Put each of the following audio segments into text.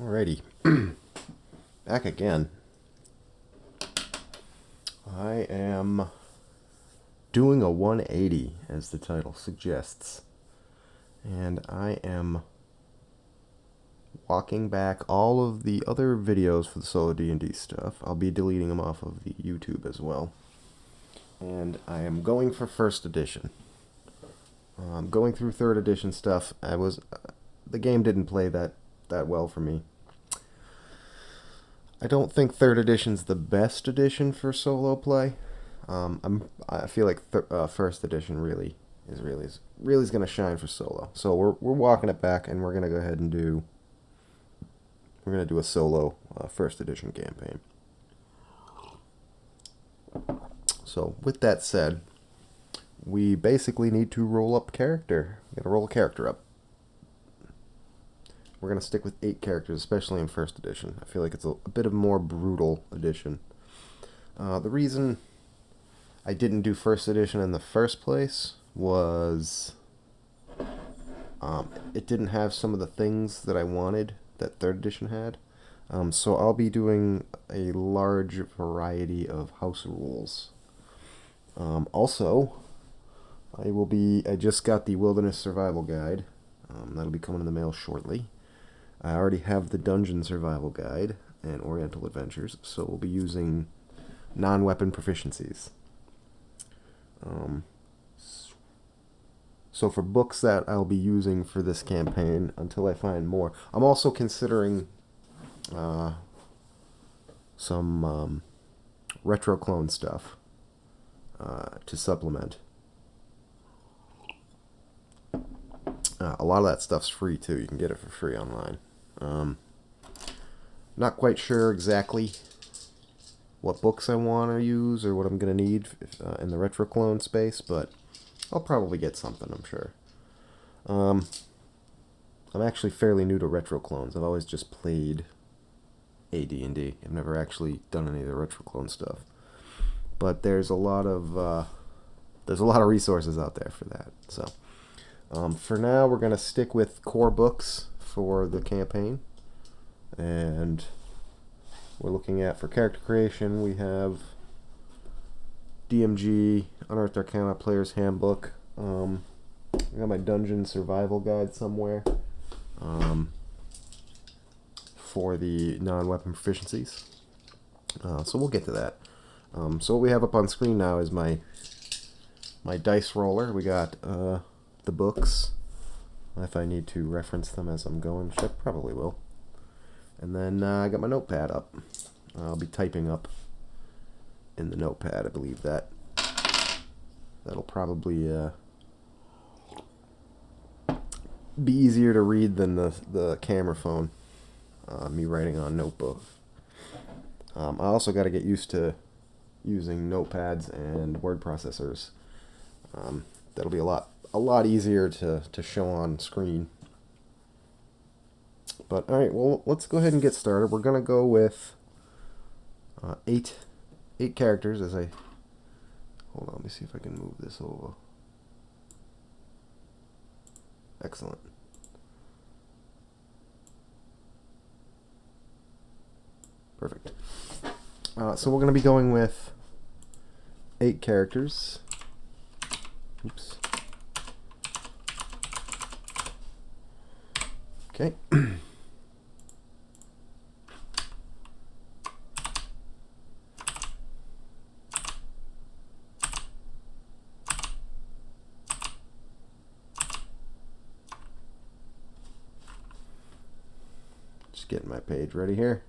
Alrighty, back again. I am doing a 180, as the title suggests. And I am walking back all of the other videos for the solo D&D stuff. I'll be deleting them off of the YouTube as well. And I am going for first edition. Going through third edition stuff, the game didn't play that well for me. I don't think third edition's the best edition for solo play. I feel like first edition really is going to shine for solo. So we're walking it back, and we're going to go ahead and do a solo first edition campaign. So with that said, we basically need to roll up character. We're going to roll a character up. We're going to stick with 8 characters, especially in first edition. I feel like it's a bit of a more brutal edition. The reason I didn't do first edition in the first place was it didn't have some of the things that I wanted that third edition had. So I'll be doing a large variety of house rules. Also, I just got the Wilderness Survival Guide. That'll be coming in the mail shortly. I already have the Dungeon Survival Guide and Oriental Adventures, so we'll be using non-weapon proficiencies. So for books that I'll be using for this campaign until I find more, I'm also considering some retro clone stuff to supplement. A lot of that stuff's free too. You can get it for free online. Not quite sure exactly what books I want to use or what I'm going to need in the retro clone space, but I'll probably get something, I'm sure. I'm actually fairly new to retro clones. I've always just played AD&D. I've never actually done any of the retro clone stuff. But there's a lot of resources out there for that. So for now, we're going to stick with core books for the campaign. And we're looking at, for character creation, we have DMG, Unearthed Arcana Player's Handbook. I got my Dungeon Survival Guide somewhere for the non-weapon proficiencies. So we'll get to that. So what we have up on screen now is my dice roller. We got the books, if I need to reference them as I'm going, which I probably will. And then I got my notepad up. I'll be typing up in the notepad. I believe that'll probably be easier to read than the camera phone. Me writing on notebook. I also got to get used to using notepads and word processors. That'll be a lot easier to show on screen. But alright, well, let's go ahead and get started. We're going to go with 8 characters hold on, let me see if I can move this over. Excellent. Perfect. So we're going to be going with 8 characters. Oops. Okay. Just getting my page ready here.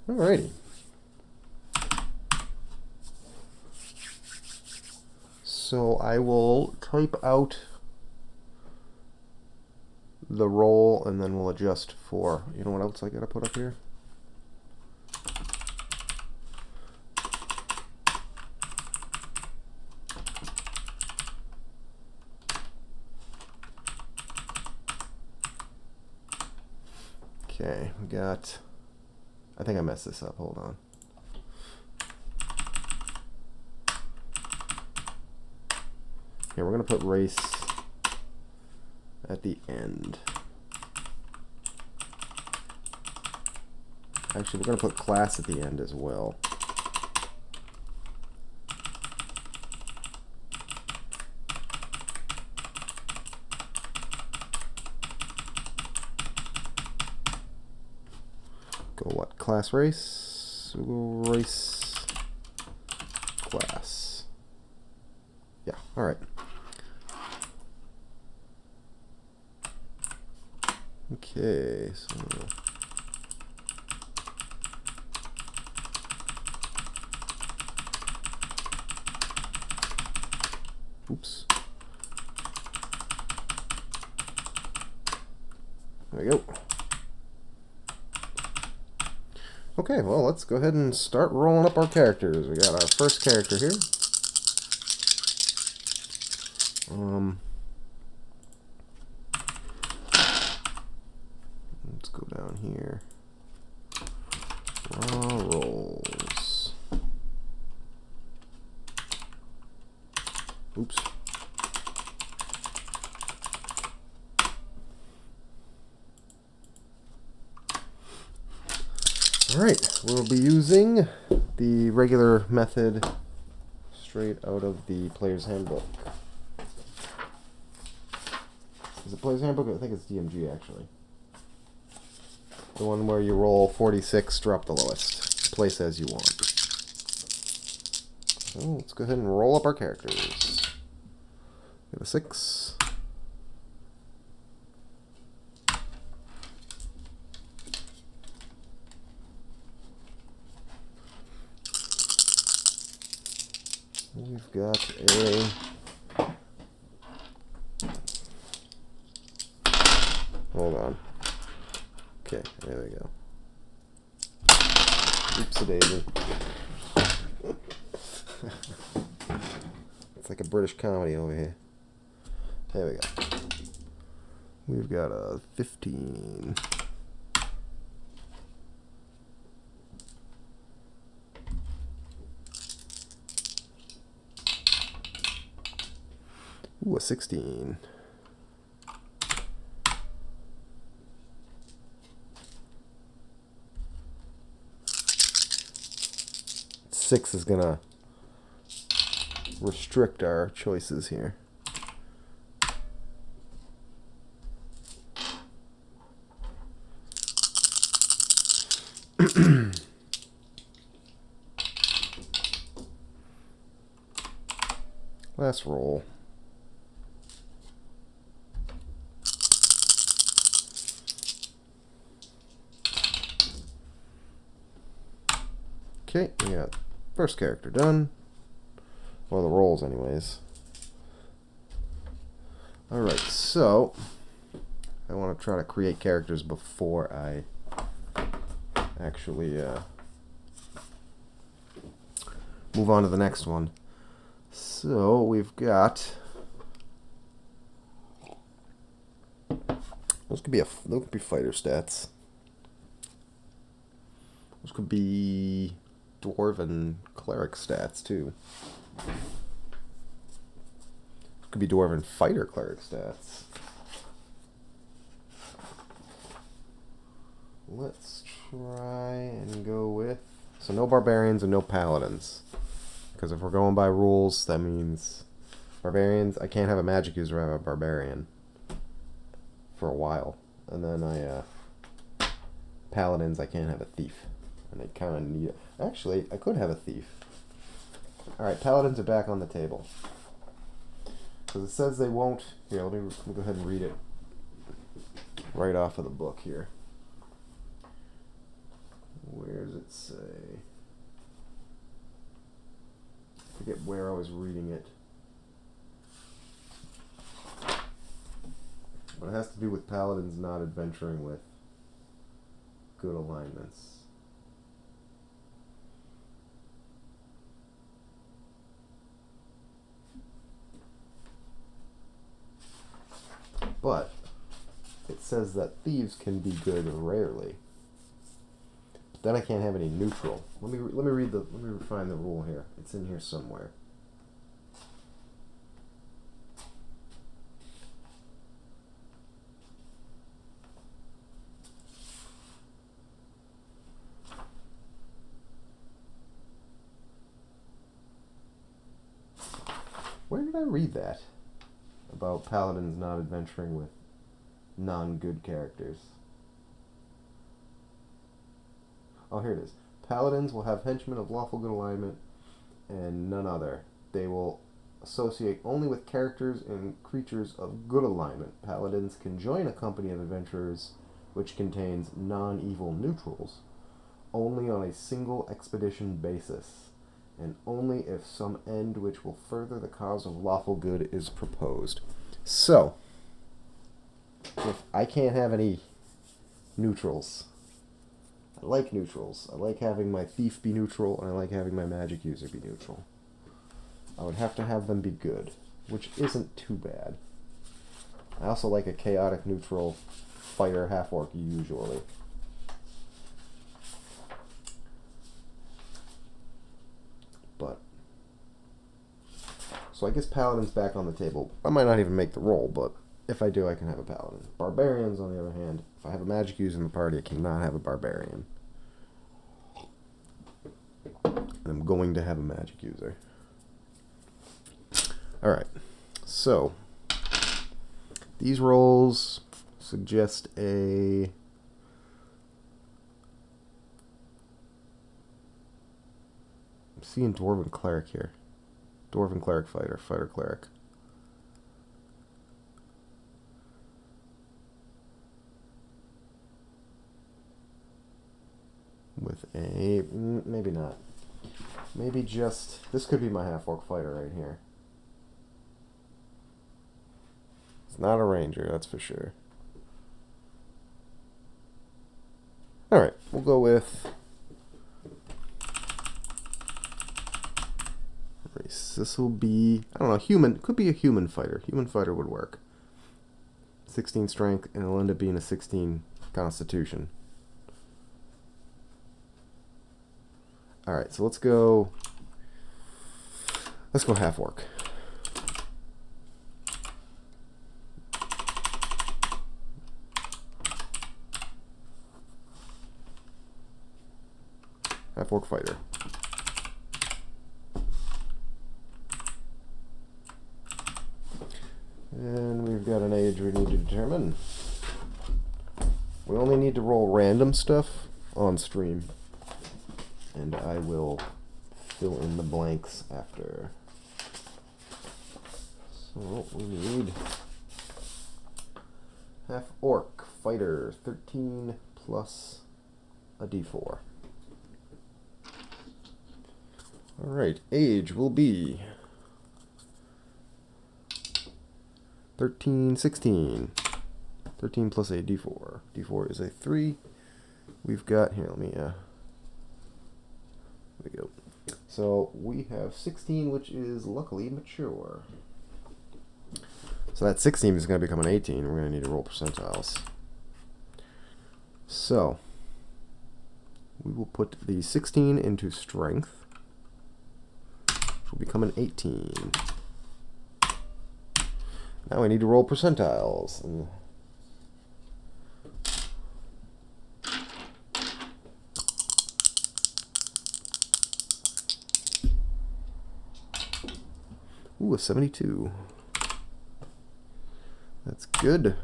Alrighty. So I will type out the roll, and then we'll adjust for, you know what else I gotta put up here? Okay, we got, I think I messed this up, hold on. Here, we're going to put race at the end. Actually, we're going to put class at the end as well. Go what? Class race? We'll go race class. Yeah, alright. Okay, so oops. There we go. Okay, well, let's go ahead and start rolling up our characters. We got our first character here. Let's go down here. Raw rolls. Oops. Alright, we'll be using the regular method straight out of the Player's Handbook. Is it Player's Handbook? I think it's DMG, actually. The one where you roll 46, drop the lowest. Place as you want. So let's go ahead and roll up our characters. Get a 6. We've got a... Hold on. Okay, there we go. Oopsie-daisy. It's like a British comedy over here. There we go. We've got a 15. Ooh, a 16. Six is gonna restrict our choices here. Last roll. Okay, we got first character done. Well, the rolls anyways. Alright, so I want to try to create characters before I actually move on to the next one. So we've got... Those could be fighter stats. Those could be dwarven cleric stats too. Could be dwarven fighter cleric stats. Let's try and go with... So no barbarians and no paladins. Because if we're going by rules, that means barbarians... I can't have a magic user, I have a barbarian. For a while. And then paladins, I can't have a thief. And I kind of need it. Actually, I could have a thief. Alright, paladins are back on the table. Because it says they won't... Here, let me go ahead and read it right off of the book here. Where does it say? I forget where I was reading it. But it has to do with paladins not adventuring with good alignments. But it says that thieves can be good rarely. Then I can't have any neutral. Let me find the rule here. It's in here somewhere. Where did I read that? About paladins not adventuring with non-good characters. Oh, here it is. Paladins will have henchmen of lawful good alignment and none other. They will associate only with characters and creatures of good alignment. Paladins can join a company of adventurers which contains non-evil neutrals only on a single expedition basis, and only if some end which will further the cause of lawful good is proposed. So, if I can't have any neutrals, I like neutrals. I like having my thief be neutral, and I like having my magic user be neutral. I would have to have them be good, which isn't too bad. I also like a chaotic neutral fighter half-orc usually. But so I guess Paladin's back on the table. I might not even make the roll, but if I do, I can have a Paladin. Barbarians, on the other hand, if I have a magic user in the party, I cannot have a Barbarian. I'm going to have a magic user. Alright, so these rolls suggest a I'm seeing Dwarven Cleric here. Dwarven Cleric Fighter, Fighter Cleric. With a maybe not. Maybe just this could be my half-orc fighter right here. It's not a ranger, that's for sure. Alright, we'll go with race. This will be, I don't know, human. Could be a human fighter. Human fighter would work. 16 strength, and it'll end up being a 16 constitution. Alright, so let's go half-orc. Half-orc fighter. And we've got an age we need to determine. We only need to roll random stuff on stream. And I will fill in the blanks after. So we need half-orc fighter, 13 plus a d4. Alright, age will be 13, 16. 13 plus a d4. d4 is a 3. We've got, here, let me, there we go. So we have 16, which is luckily mature. So that 16 is going to become an 18. We're going to need to roll percentiles. So we will put the 16 into strength, which will become an 18. Now we need to roll percentiles. Ooh, a 72. That's good.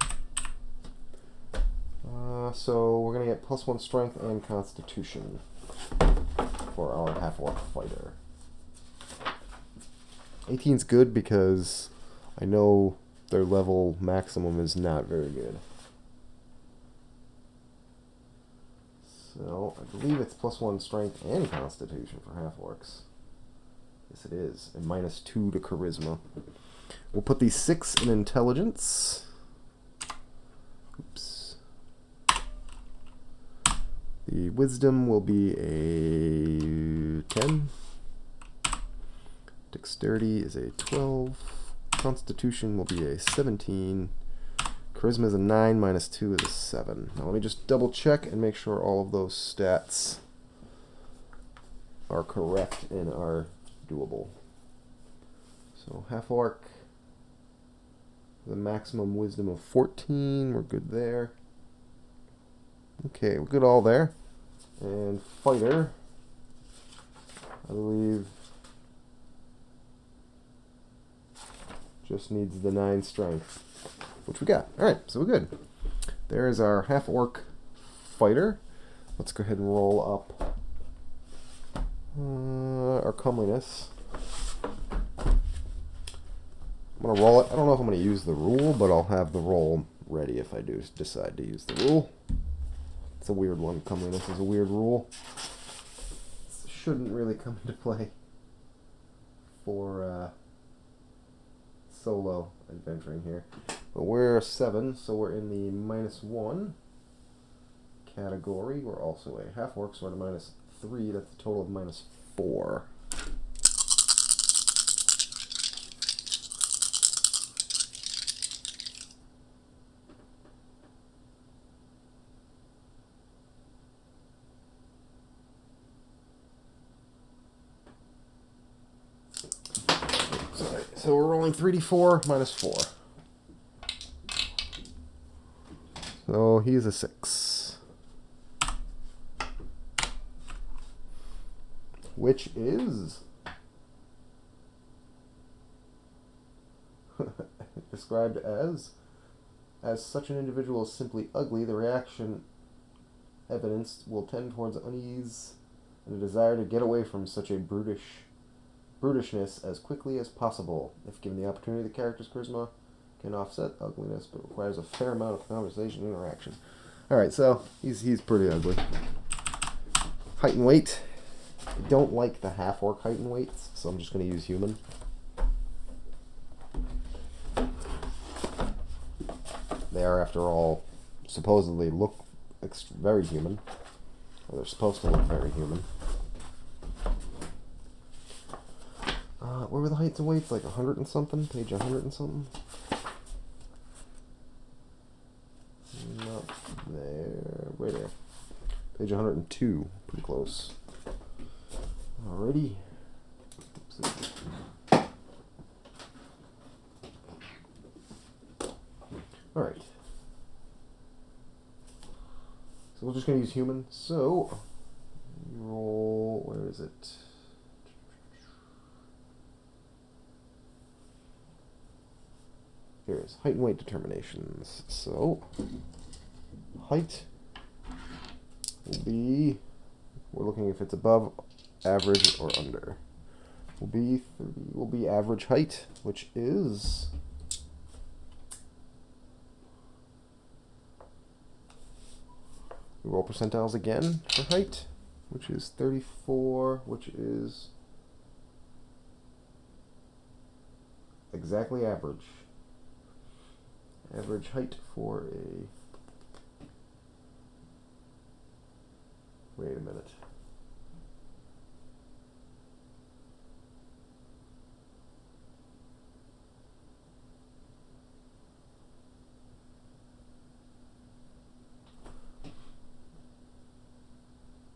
So we're going to get +1 strength and constitution for our half-orc fighter. 18's good because I know their level maximum is not very good. So I believe it's +1 strength and constitution for half-orcs. Yes, it is. And -2 to charisma. We'll put the 6 in intelligence. Oops. The wisdom will be a 10. Dexterity is a 12. Constitution will be a 17. Charisma is a 9, -2 is a 7. Now let me just double check and make sure all of those stats are correct and are doable. So half-orc, the maximum wisdom of 14, we're good there. Okay, we're good all there. And fighter, I believe Just needs the 9 strength, which we got. Alright, so we're good. There's our half-orc fighter. Let's go ahead and roll up our comeliness. I'm going to roll it. I don't know if I'm going to use the rule, but I'll have the roll ready if I do decide to use the rule. It's a weird one. Comeliness is a weird rule. Shouldn't really come into play for solo adventuring here. But we're 7, so we're in the -1 category. We're also a half-orc, so we're at -3. That's a total of -4. So we're rolling 3d4 -4. So he's a 6. Which is described as such an individual is simply ugly, the reaction evidenced will tend towards unease and a desire to get away from such a brutishness as quickly as possible. If given the opportunity, the character's charisma can offset ugliness, but requires a fair amount of conversation and interaction. Alright, so he's pretty ugly. Height and weight. I don't like the half-orc height and weights, so I'm just going to use human. They are, after all, supposedly look very human. Or they're supposed to look very human. What were the heights and weights? Like 100 and something? Page 100 and something? Not there. Right there. Page 102. Pretty close. Alrighty. Alright. So we're just going to use human. So, roll. Where is it? Here it is. Height and weight determinations. So, height will be, we're looking if it's above, average, or under. Will be average height, which is we roll percentiles again for height, which is 34, which is exactly average. Average height for a... Wait a minute.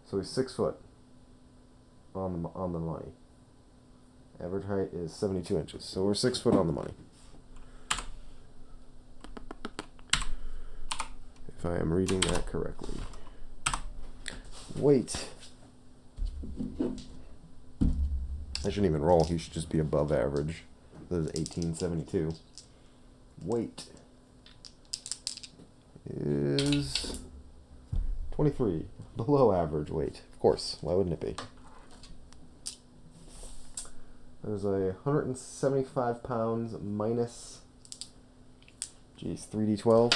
So he's 6 foot on the money. Average height is 72 inches. So we're 6 foot on the money. If I am reading that correctly. Weight. I shouldn't even roll. He should just be above average. This is 1872. Weight is 23. Below average weight. Of course. Why wouldn't it be? There's a 175 pounds minus, geez, 3d12.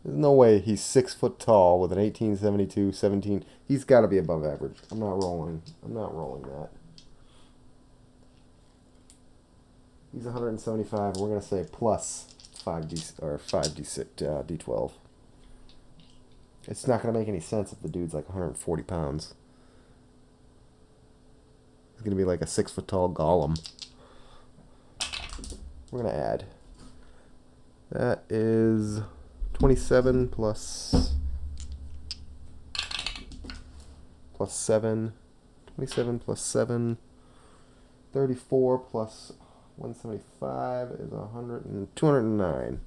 There's no way he's 6 foot tall with an 1872, 17. He's got to be above average. I'm not rolling that. He's 175. We're gonna say plus 5d12. It's not gonna make any sense if the dude's like 140 pounds. He's gonna be like a 6 foot tall golem. We're gonna add. That is 27 plus 7. 27 plus 7. 34 plus 175 is 209.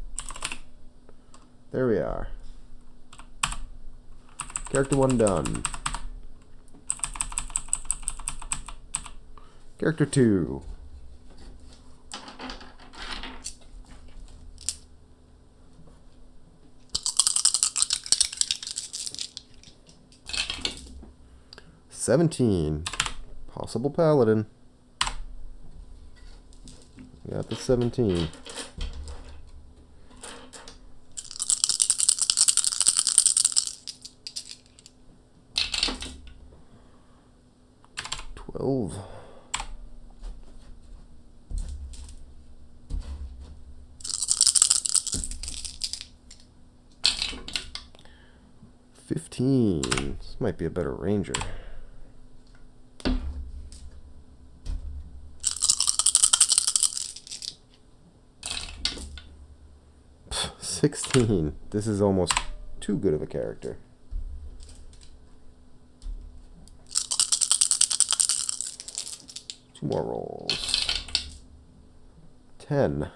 There we are. Character 1 done. Character 2. $17. Possible paladin. Got the 17. $12. $15. This might be a better ranger. 16. This is almost too good of a character. Two more rolls. 10.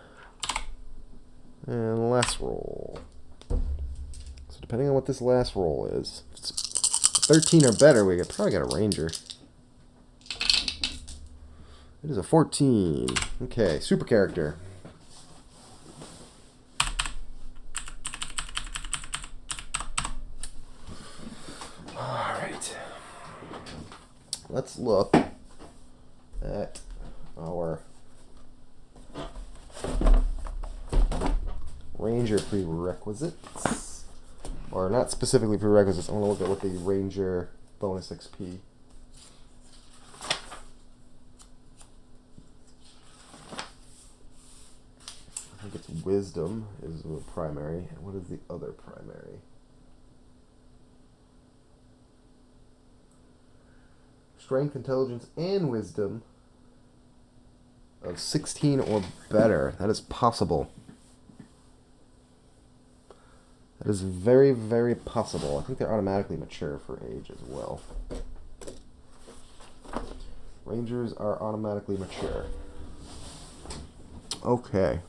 And last roll. So depending on what this last roll is, if it's 13 or better, we probably got a ranger. It is a 14. Okay, super character. Alright. Let's look at our ranger prerequisites. Or not specifically prerequisites, I want to look at what the ranger bonus XP. I think it's wisdom is the primary. And what is the other primary? Strength, intelligence, and wisdom of 16 or better. That is possible. That is very, very possible. I think they're automatically mature for age as well. Rangers are automatically mature. Okay.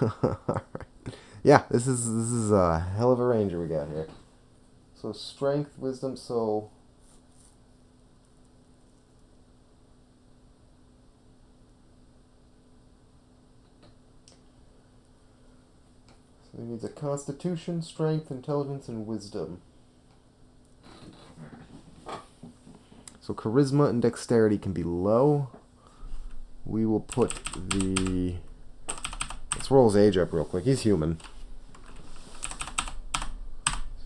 Alright. Yeah, this is a hell of a ranger we got here. So strength, wisdom, so he needs a constitution, strength, intelligence, and wisdom. So charisma and dexterity can be low. We will put the... Let's roll his age up real quick. He's human.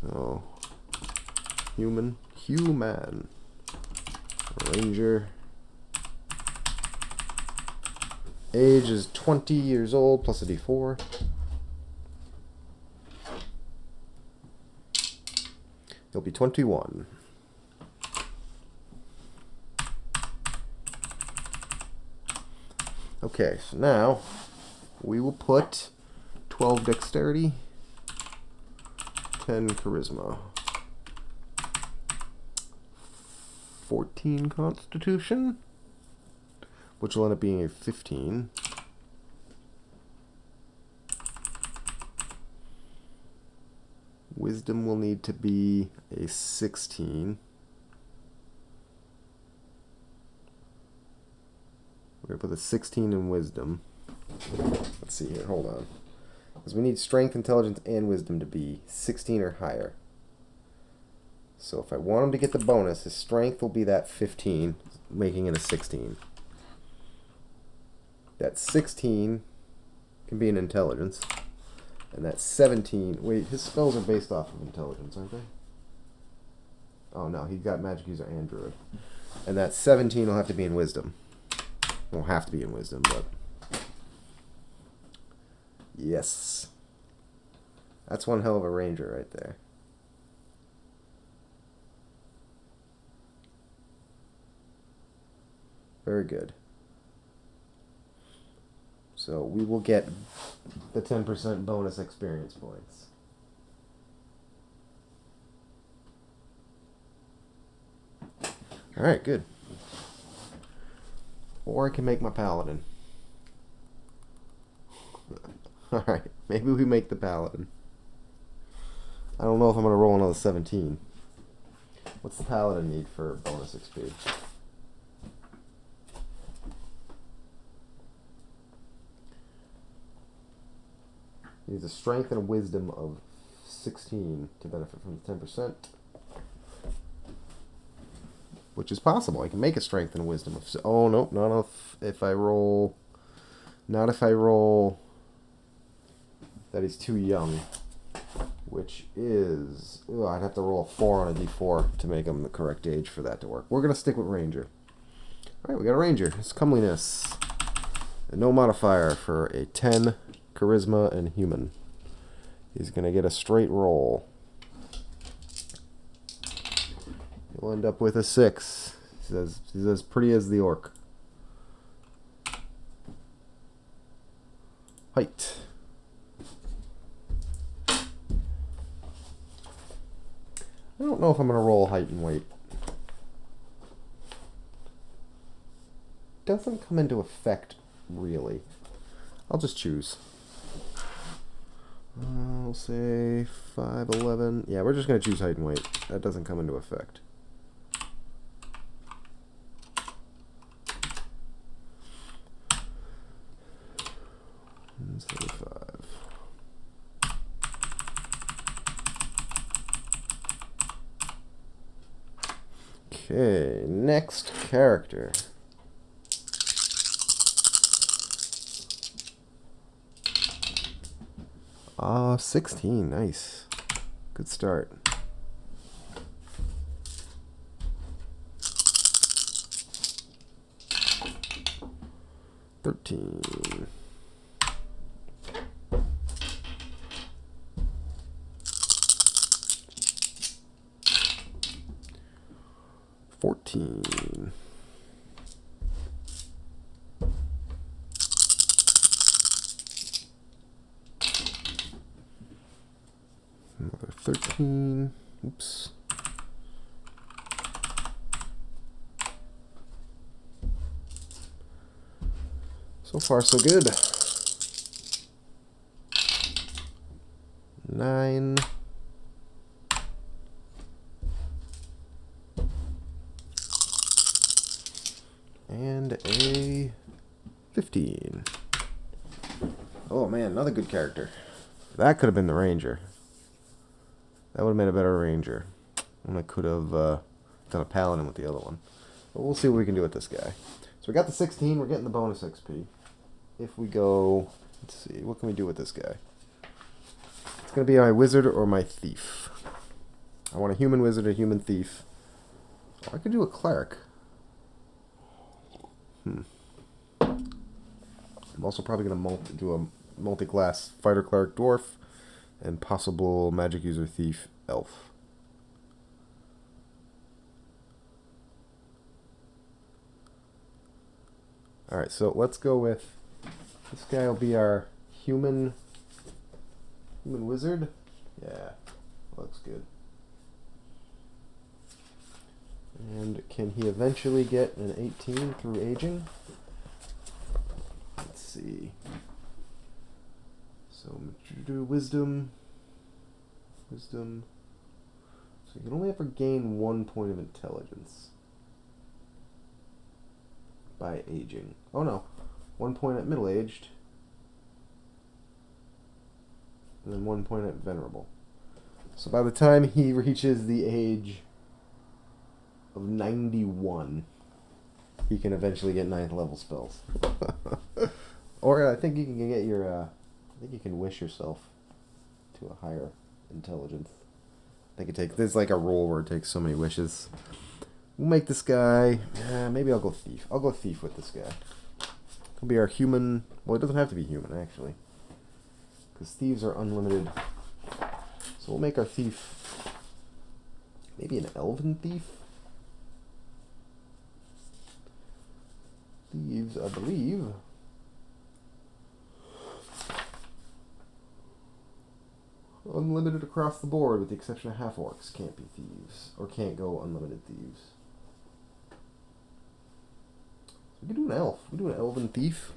So, human. Ranger. Age is 20 years old plus a D4. He'll be 21. Okay, so now we will put 12 dexterity, 10 charisma, 14 constitution, which will end up being a 15. Wisdom will need to be a 16. We're going to put the 16 in wisdom. Let's see here, hold on. Because we need strength, intelligence, and wisdom to be 16 or higher. So if I want him to get the bonus, his strength will be that 15, making it a 16. That 16 can be an intelligence. And that 17... Wait, his spells are based off of intelligence, aren't they? Oh, no, he's got magic user and druid. And that 17 will have to be in wisdom. Won't have to be in wisdom, but... Yes. That's one hell of a ranger right there. Very good. So we will get the 10% bonus experience points. Alright, good. Or I can make my paladin. Alright, maybe we make the paladin. I don't know if I'm going to roll another 17. What's the paladin need for bonus XP? Needs a strength and a wisdom of 16 to benefit from the 10%. Which is possible. I can make a strength and a wisdom of... Oh, no, not if I roll... Not if I roll... That he's too young. Which is... Ooh, I'd have to roll a 4 on a d4 to make him the correct age for that to work. We're going to stick with Ranger. Alright, we got a Ranger. His comeliness. And no modifier for a 10 charisma and human. He's going to get a straight roll. He'll end up with a 6. He's as pretty as the orc. Height. I don't know if I'm going to roll height and weight. Doesn't come into effect, really. I'll just choose. I'll say 5'11". Yeah, we're just going to choose height and weight. That doesn't come into effect. 175. Okay, next character. 16, nice. Good start. $13. $14. Another 13. Oops. So far, so good. 9. And a 15. Oh man, another good character. That could have been the Ranger. That would have made a better Ranger. And I could have done a Paladin with the other one. But we'll see what we can do with this guy. So we got the 16, we're getting the bonus XP. If we go, let's see, what can we do with this guy? It's going to be my wizard or my thief. I want a human wizard, a human thief. Oh, I could do a cleric. I'm also probably going to do a multi-class fighter, cleric, dwarf, and possible magic user, thief, elf. Alright, so let's go with, this guy will be our human wizard. Yeah, looks good. And can he eventually get an 18 through aging? Let's see. So do wisdom. So you can only ever gain 1 point of intelligence by aging. Oh no, 1 point at middle-aged, and then 1 point at venerable. So by the time he reaches the age of 91, he can eventually get 9th level spells. Or I think you can get your, I think you can wish yourself to a higher intelligence. I think it takes, there's like a roll where it takes so many wishes. We'll make this guy, maybe I'll go thief. I'll go thief with this guy. He'll be our human, well it doesn't have to be human actually, because thieves are unlimited. So we'll make our thief maybe an elven thief. Thieves, I believe, unlimited across the board with the exception of half-orcs can't be thieves, or can't go unlimited thieves. So we can do an elf. We can do an elven thief.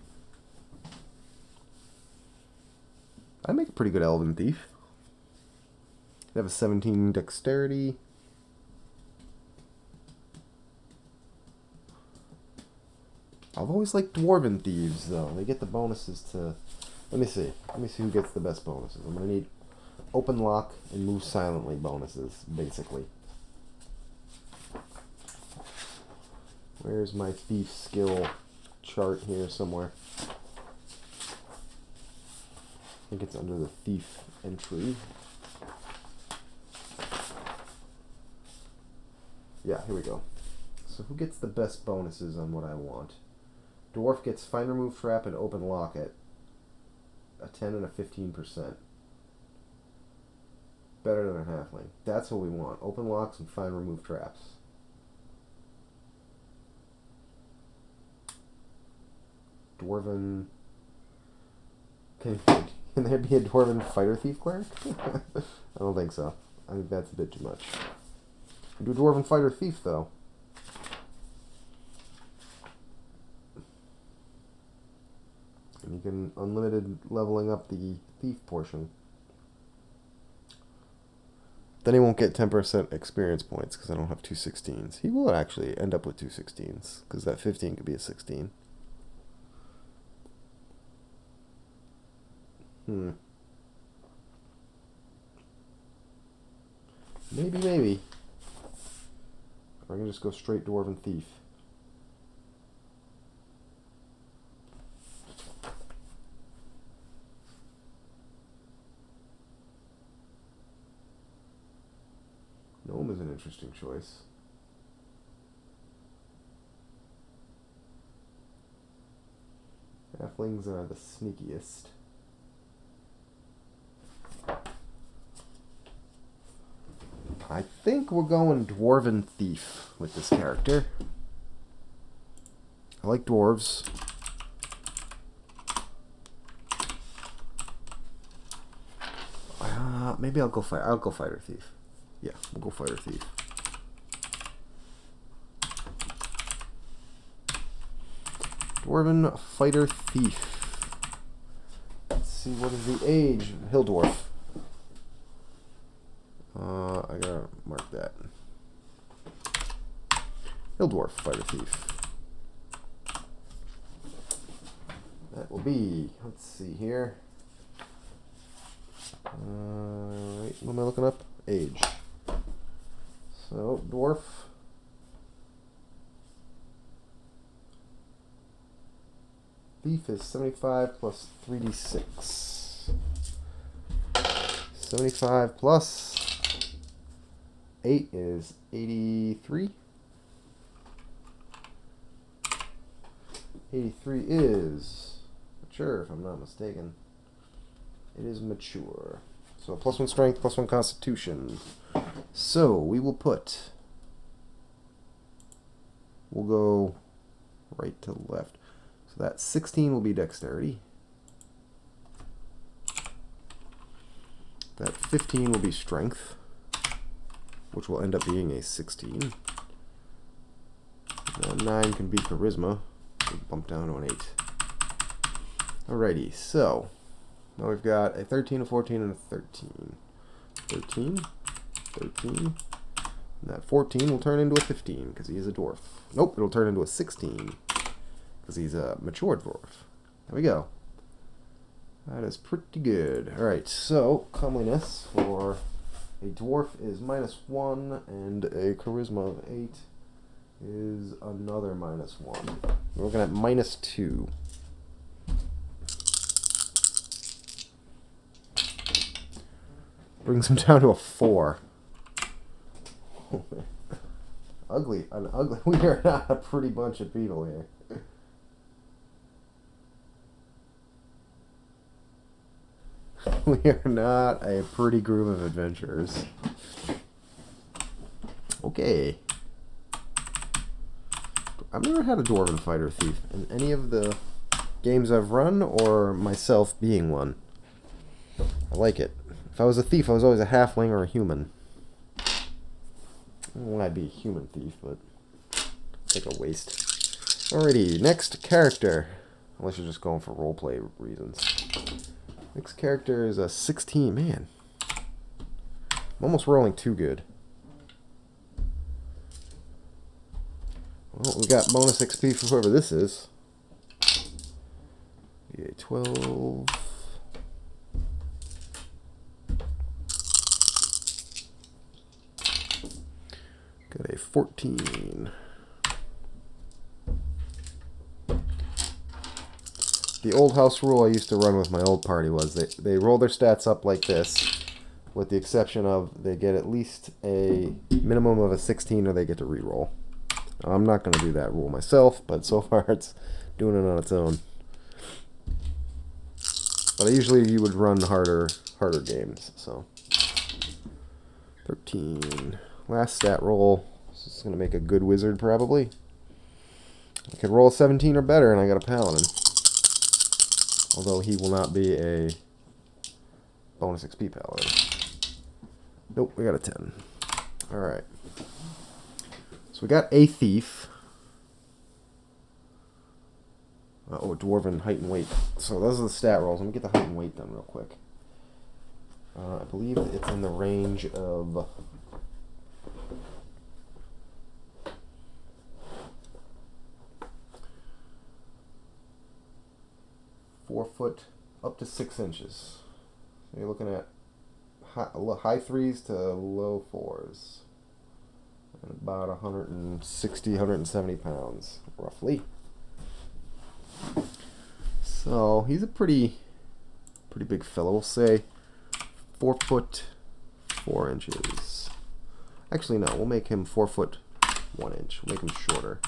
I make a pretty good elven thief. They have a 17 dexterity. I've always liked dwarven thieves, though. They get the bonuses to Let me see. Let me see who gets the best bonuses. I'm going to need open lock and move silently bonuses, basically. Where's my thief skill chart here somewhere? I think it's under the thief entry. Yeah, here we go. So who gets the best bonuses on what I want? Dwarf gets find, remove, trap, and open lock at a 10 and a 15%. Better than a halfling. That's what we want. Open locks and find, remove, traps. Dwarven... Can there be a Dwarven fighter thief cleric? I don't think so. I think that's a bit too much. Do a Dwarven fighter thief, though. And you can unlimited leveling up the thief portion. Then he won't get 10% experience points because I don't have 2 16s. He will actually end up with 2 16s because that 15 could be a 16. Maybe. Or I can just go straight Dwarven Thief. Gnome is an interesting choice. Halflings are the sneakiest. I think we're going Dwarven Thief with this character. I like dwarves. Maybe I'll go Fighter Thief. Yeah, we'll go Fighter Thief. Dwarven Fighter Thief. Let's see, what is the age? Hill Dwarf. I gotta mark that. Hill Dwarf Fighter Thief. That will be, let's see here. Right, what am I looking up? Age. So, dwarf. Thief is 75 plus 3d6. 75 plus 8 is 83. 83 is mature, if I'm not mistaken. It is mature. So +1 strength, +1 constitution. So we will put... We'll go right to left. So that 16 will be dexterity. That 15 will be strength, which will end up being a 16. That 9 can be charisma. We'll bump down to an 8. Alrighty, so now we've got a 13, a 14, and a 13. 13, 13. And that 14 will turn into a 15 because he is a dwarf. Nope, it'll turn into a 16 because he's a mature dwarf. There we go. That is pretty good. Alright, so comeliness for a dwarf is -1, and a charisma of 8 is another -1. We're looking at -2. Brings him down to a 4. Ugly. We are not a pretty bunch of people here. We are not a pretty group of adventurers. Okay. I've never had a Dwarven Fighter Thief in any of the games I've run, or myself being one. I like it. If I was a thief, I was always a halfling or a human. I don't know why I'd be a human thief, but it's like a waste. Alrighty, next character. Unless you're just going for roleplay reasons. Next character is a 16. Man, I'm almost rolling too good. Well, we got bonus XP for whoever this is. Yeah, 12. Got a 14. The old house rule I used to run with my old party was they roll their stats up like this, with the exception of they get at least a minimum of a 16 or they get to reroll. I'm not going to do that rule myself, but so far it's doing it on its own. But usually you would run harder games. So 13. Last stat roll. This is going to make a good wizard probably. I could roll a 17 or better and I got a paladin. Although he will not be a bonus XP paladin. Nope, we got a 10. Alright. So we got a thief. Oh, dwarven height and weight. So those are the stat rolls. Let me get the height and weight done real quick. I believe it's in the range of 4 foot up to 6 inches. So you're looking at high 3s to low 4s. And about 160, 170 pounds, roughly. So he's a pretty big fellow. We'll say 4 foot 4 inches. Actually, no, we'll make him 4 foot 1 inch. We'll make him shorter.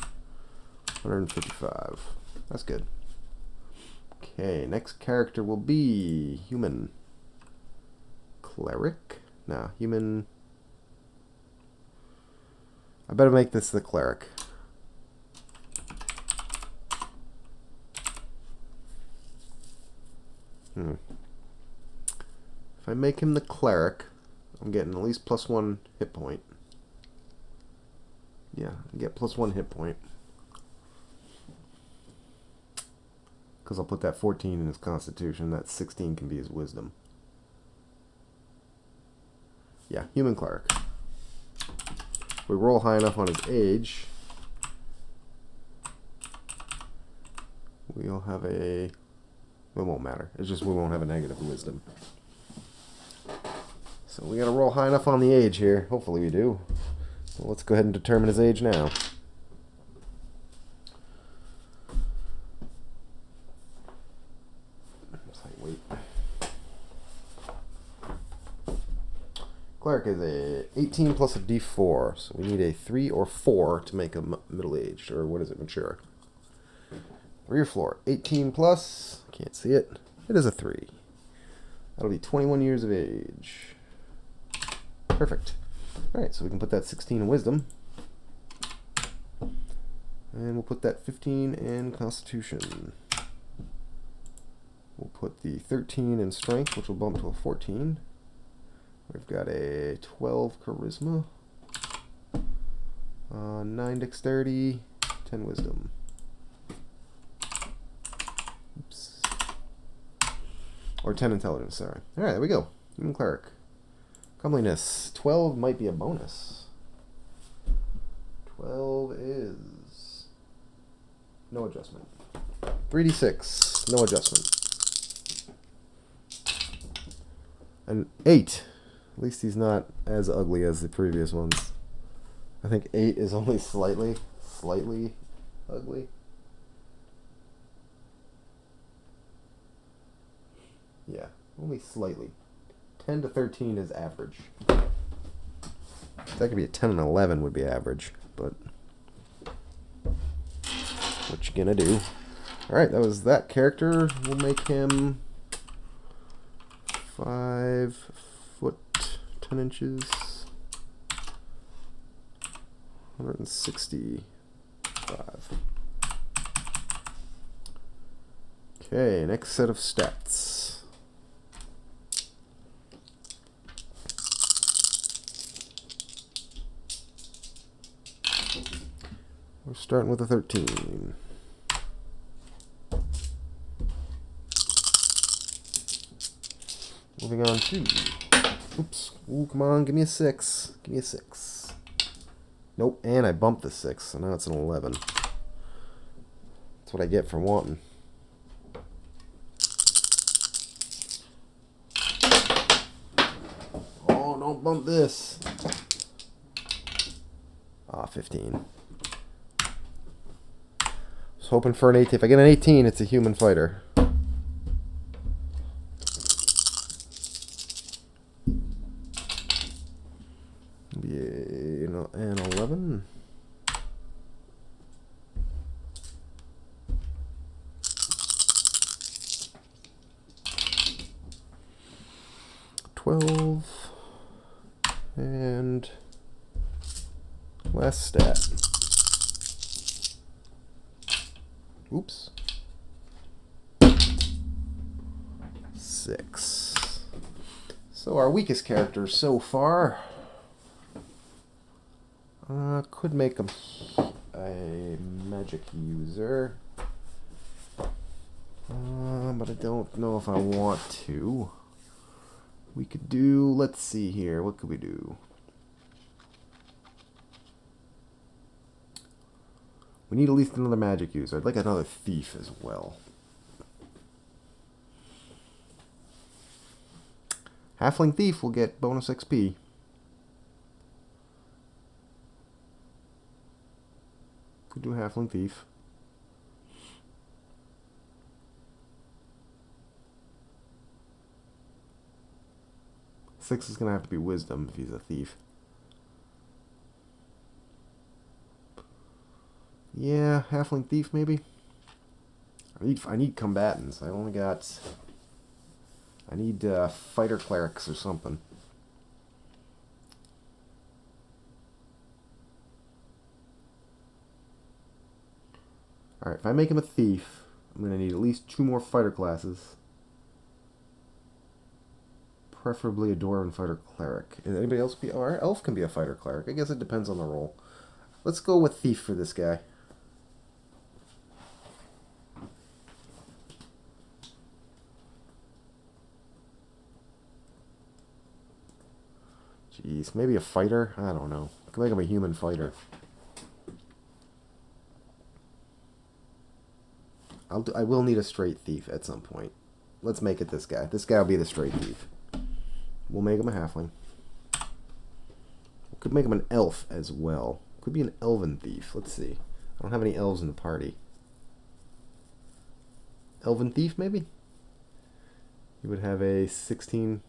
155. That's good. Okay, next character will be human cleric. Nah, human. I better make this the cleric. If I make him the cleric, I'm getting at least +1 hit point. Yeah, I get +1 hit point. Because I'll put that 14 in his constitution. That 16 can be his wisdom. Yeah, human cleric. If we roll high enough on his age, we'll have a... It won't matter. It's just we won't have a negative wisdom. So we gotta roll high enough on the age here. Hopefully we do. So let's go ahead and determine his age now. Cleric is a 18 plus a d4, so we need a 3 or 4 to make him middle-aged, or what is it, mature? 3 or 4. 18 plus, can't see it. It is a 3. That'll be 21 years of age. Perfect. Alright, so we can put that 16 in wisdom. And we'll put that 15 in constitution. We'll put the 13 in strength, which will bump to a 14. We've got a 12 charisma, 9 dexterity, 10 wisdom. Oops. Or 10 intelligence, sorry. Alright, there we go. Human cleric. Comeliness. 12 might be a bonus. 12 is no adjustment. 3d6, no adjustment. And 8. At least he's not as ugly as the previous ones. I think 8 is only slightly ugly. Yeah, only slightly. 10 to 13 is average. That could be a 10 and 11 would be average, but what you gonna do? Alright, that was that character. We'll make him 5 foot 10 inches. 165. Okay, next set of stats. We're starting with a 13. Moving on to... Oops. Ooh, come on, give me a 6. Give me a 6. Nope, and I bumped the 6, so now it's an 11. That's what I get for wanting. Oh, don't bump this. Ah, 15. Was hoping for an 18. If I get an 18, it's a human fighter. Yeah, and 11. And last stat. Oops. 6. So our weakest character so far. Could make him a magic user. But I don't know if I want to. We could do, let's see here, what could we do? We need at least another magic user. I'd like another thief as well. Halfling thief will get bonus XP. Could do halfling thief. Six is gonna have to be wisdom if he's a thief. Yeah, halfling thief maybe. I need combatants. I need fighter clerics or something. Alright, if I make him a thief, I'm going to need at least 2 more fighter classes. Preferably a dwarven fighter cleric. Is anybody else be... Or elf can be a fighter cleric. I guess it depends on the role. Let's go with thief for this guy. Jeez, maybe a fighter? I don't know. I can make him a human fighter. I will need a straight thief at some point. Let's make it this guy. This guy will be the straight thief. We'll make him a halfling. We could make him an elf as well. Could be an elven thief. Let's see. I don't have any elves in the party. Elven thief, maybe? He would have a 16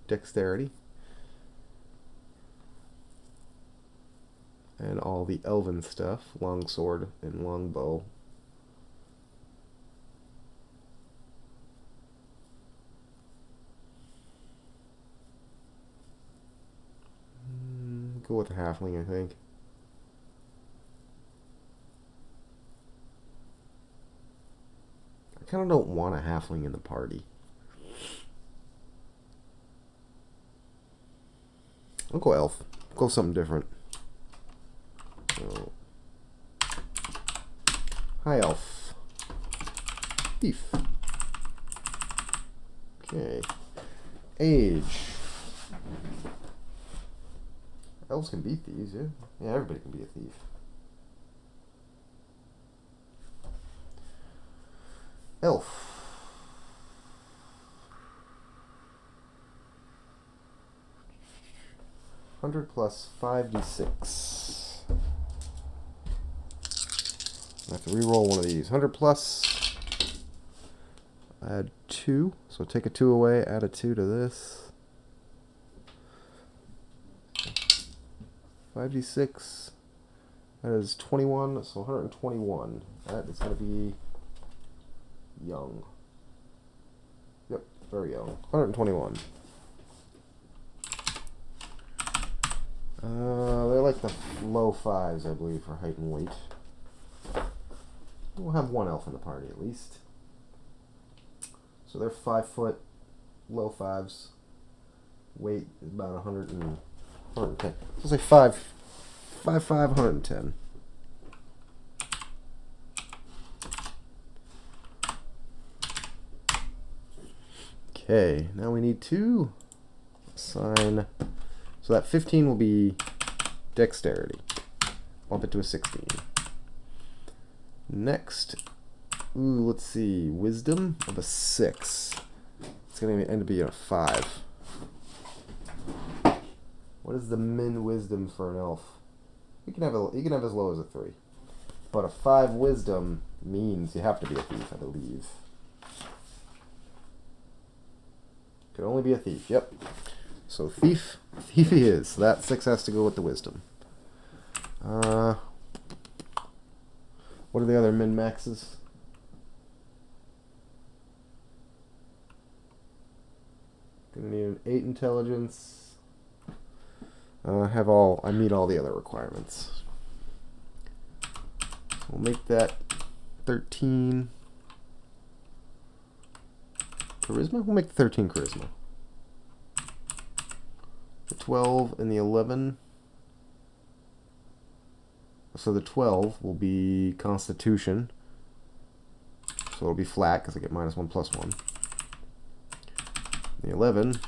dexterity. And all the elven stuff. Longsword and longbow. Go with the halfling, I think. I kind of don't want a halfling in the party. I'll go elf. Go something different. So, high elf. Thief. Okay. Age. Elves can be thieves, yeah. Yeah, everybody can be a thief. Elf. $100 plus 5d6. I have to re-roll one of these. 100 plus. Add 2. So take a 2 away, add a 2 to this. 5d6. That is 21, so 121. That is going to be young. Yep, very young. 121. They're like the low 5s, I believe, for height and weight. We'll have one elf in the party at least. So they're 5 foot, low 5s. Weight is about 110. So it's like 5'5", 110. Okay, now we need to assign. So that 15 will be dexterity. Bump it to a 16. Next, let's see, wisdom of a 6. It's going to end up being a 5. What is the min wisdom for an elf? You can have as low as a 3. But a 5 wisdom means you have to be a thief, I believe. Could only be a thief, yep. So thief he is. So that 6 has to go with the wisdom. What are the other min-maxes? Gonna need an 8 intelligence. I meet all the other requirements. So we'll make that 13 charisma. We'll make 13 charisma. The 12 and the 11. So the 12 will be Constitution. So it'll be flat because I get -1 +1. The 11.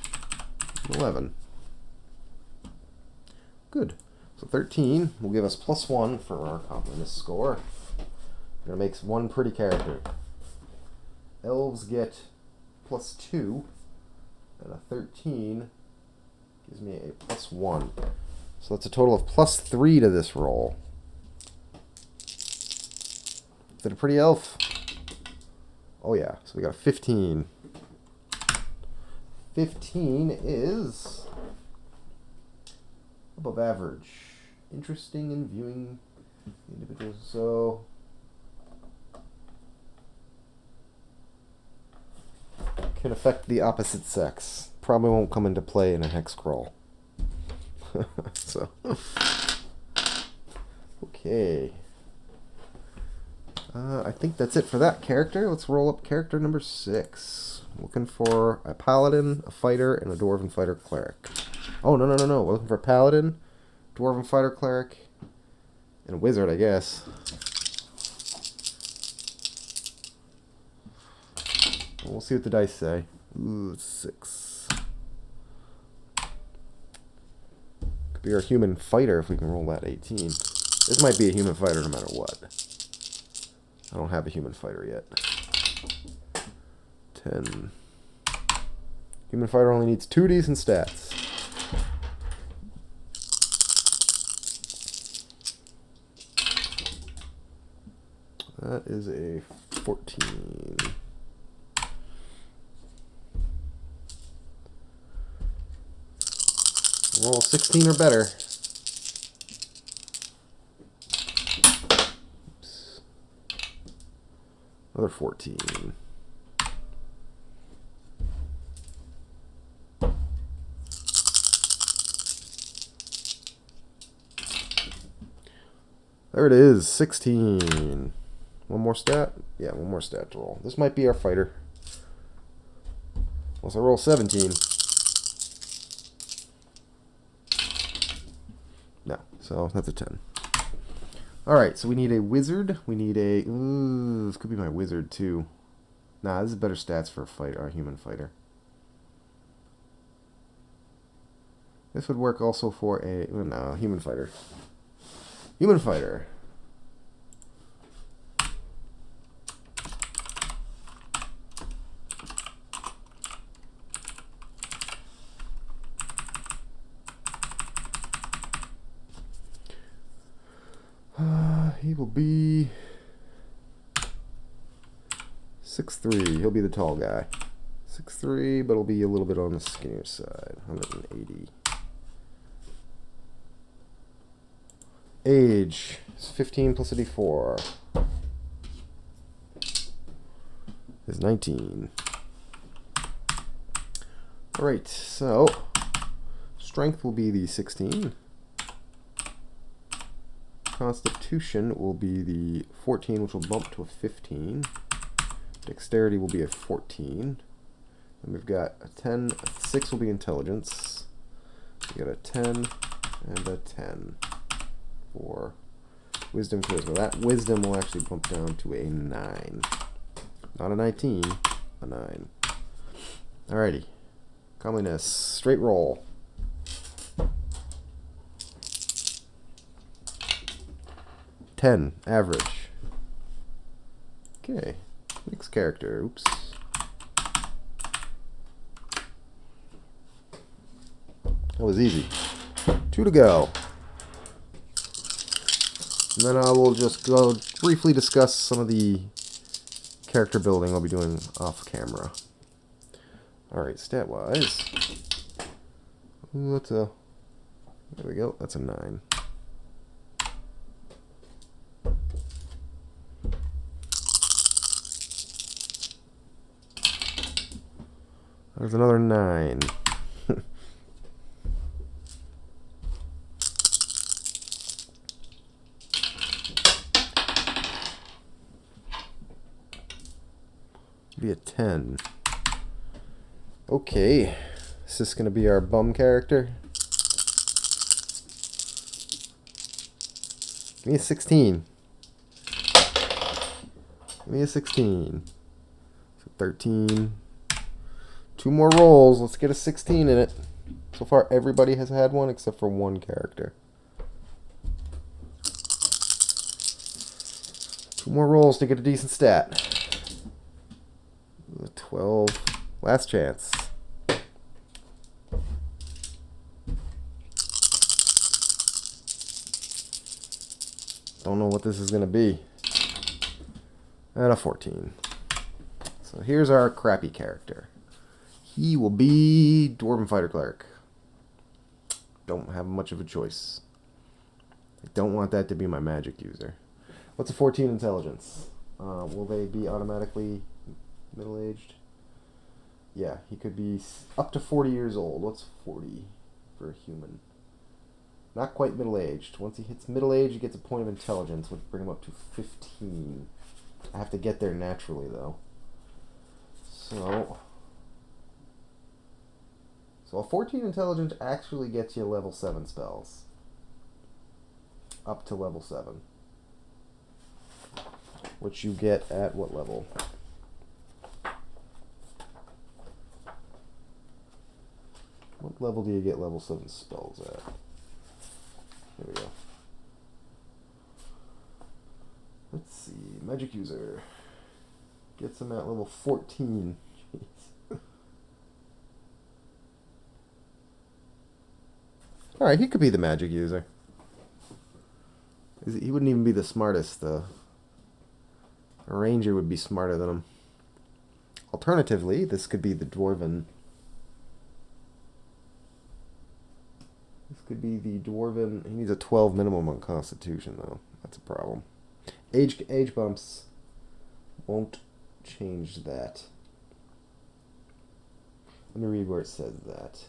Good. So 13 will give us +1 for our comeliness score. We're going to make one pretty character. Elves get +2, and a 13 gives me a +1. So that's a total of +3 to this roll. Is it a pretty elf? Oh yeah, so we got a 15. 15 is above average. Interesting in viewing individuals. So can affect the opposite sex. Probably won't come into play in a hex crawl. So okay. I think that's it for that character. Let's roll up character number 6. Looking for a paladin, a fighter, and a dwarven fighter cleric. Oh, no. We're looking for a paladin, dwarven fighter cleric, and a wizard, I guess. We'll see what the dice say. Ooh, 6. Could be our human fighter if we can roll that 18. This might be a human fighter no matter what. I don't have a human fighter yet. 10. Human fighter only needs 2 decent stats. That is a 14. Roll 16 or better. Oops. Another 14. There it is, 16. One more stat? Yeah, one more stat to roll. This might be our fighter. Unless I roll 17. No, so that's a 10. Alright, so we need a wizard. We need a... Ooh, this could be my wizard too. Nah, this is better stats for a fighter, our human fighter. This would work also for a... No, human fighter. Human fighter. He will be 6'3". He'll be the tall guy. 6'3", but he'll be a little bit on the skinnier side. 180. Age is 15 plus a d4. Is 19. Alright, so strength will be the 16. Constitution will be the 14, which will bump to a 15. Dexterity will be a 14. And we've got a 10, a 6 will be intelligence. We got a 10 and a 10 for wisdom charisma. That wisdom will actually bump down to a 9. Not a 19, a 9. Alrighty. Comeliness, straight roll. 10, average. Okay, next character. Oops. That was easy. 2 to go. And then I will just go briefly discuss some of the character building I'll be doing off camera. Alright, stat-wise. That's a... There we go, that's a 9. There's another 9. Be a 10. Okay, is this going to be our bum character? Give me a 16. Give me a 16. So 13. 2 more rolls. Let's get a 16 in it. So far, everybody has had one except for one character. 2 more rolls to get a decent stat. 12. Last chance. Don't know what this is going to be. And a 14. So here's our crappy character. He will be Dwarven Fighter Cleric. Don't have much of a choice. I don't want that to be my magic user. What's a 14 intelligence? Will they be automatically middle-aged? Yeah, he could be up to 40 years old. What's 40 for a human? Not quite middle-aged. Once he hits middle age, he gets a point of intelligence, which bring him up to 15. I have to get there naturally, though. So a 14 intelligence actually gets you level 7 spells. Up to level 7. Which you get at what level? What level do you get level 7 spells at? Here we go. Let's see. Magic user. Gets him at level 14. Jeez. Alright, he could be the magic user. He wouldn't even be the smartest, though. A ranger would be smarter than him. Alternatively, this could be the dwarven. This could be the dwarven. He needs a 12 minimum on Constitution, though. That's a problem. Age bumps won't change that. Let me read where it says that.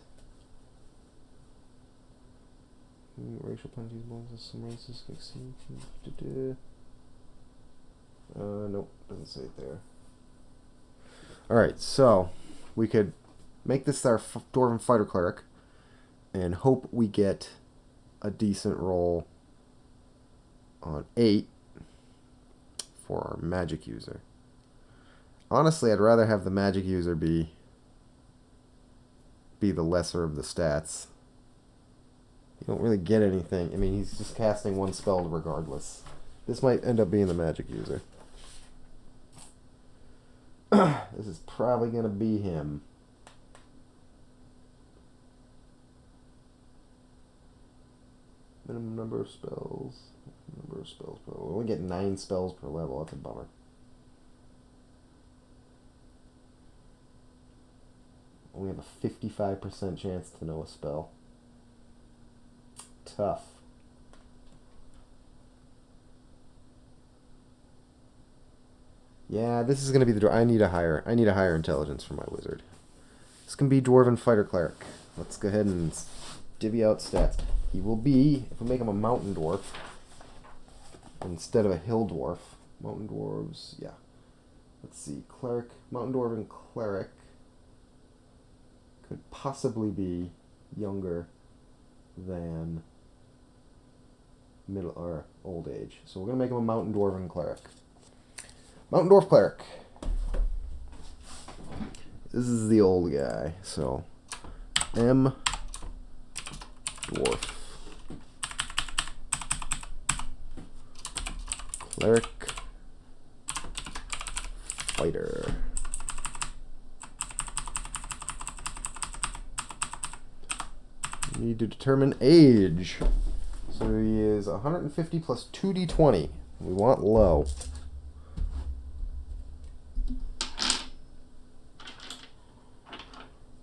Racial penalties, bonuses, some races, nope, doesn't say it there. Alright, so we could make this our Dwarven Fighter Cleric and hope we get a decent roll on 8 for our magic user. Honestly, I'd rather have the magic user be the lesser of the stats. You don't really get anything. I mean, he's just casting 1 spell regardless. This might end up being the magic user. This is probably going to be him. Minimum number of spells. Number of spells per level. We only get 9 spells per level. That's a bummer. Only have a 55% chance to know a spell. Tough. Yeah, this is gonna be the. I need a higher intelligence for my wizard. This can be Dwarven Fighter Cleric. Let's go ahead and divvy out stats. He will be, if we make him a mountain dwarf instead of a hill dwarf. Mountain dwarves, yeah. Let's see, cleric, mountain dwarven cleric could possibly be younger than middle or old age. So we're gonna make him a mountain dwarven cleric. Mountain dwarf cleric. This is the old guy. So M dwarf cleric fighter. Need to determine age. So he is 150 plus 2d20. We want low.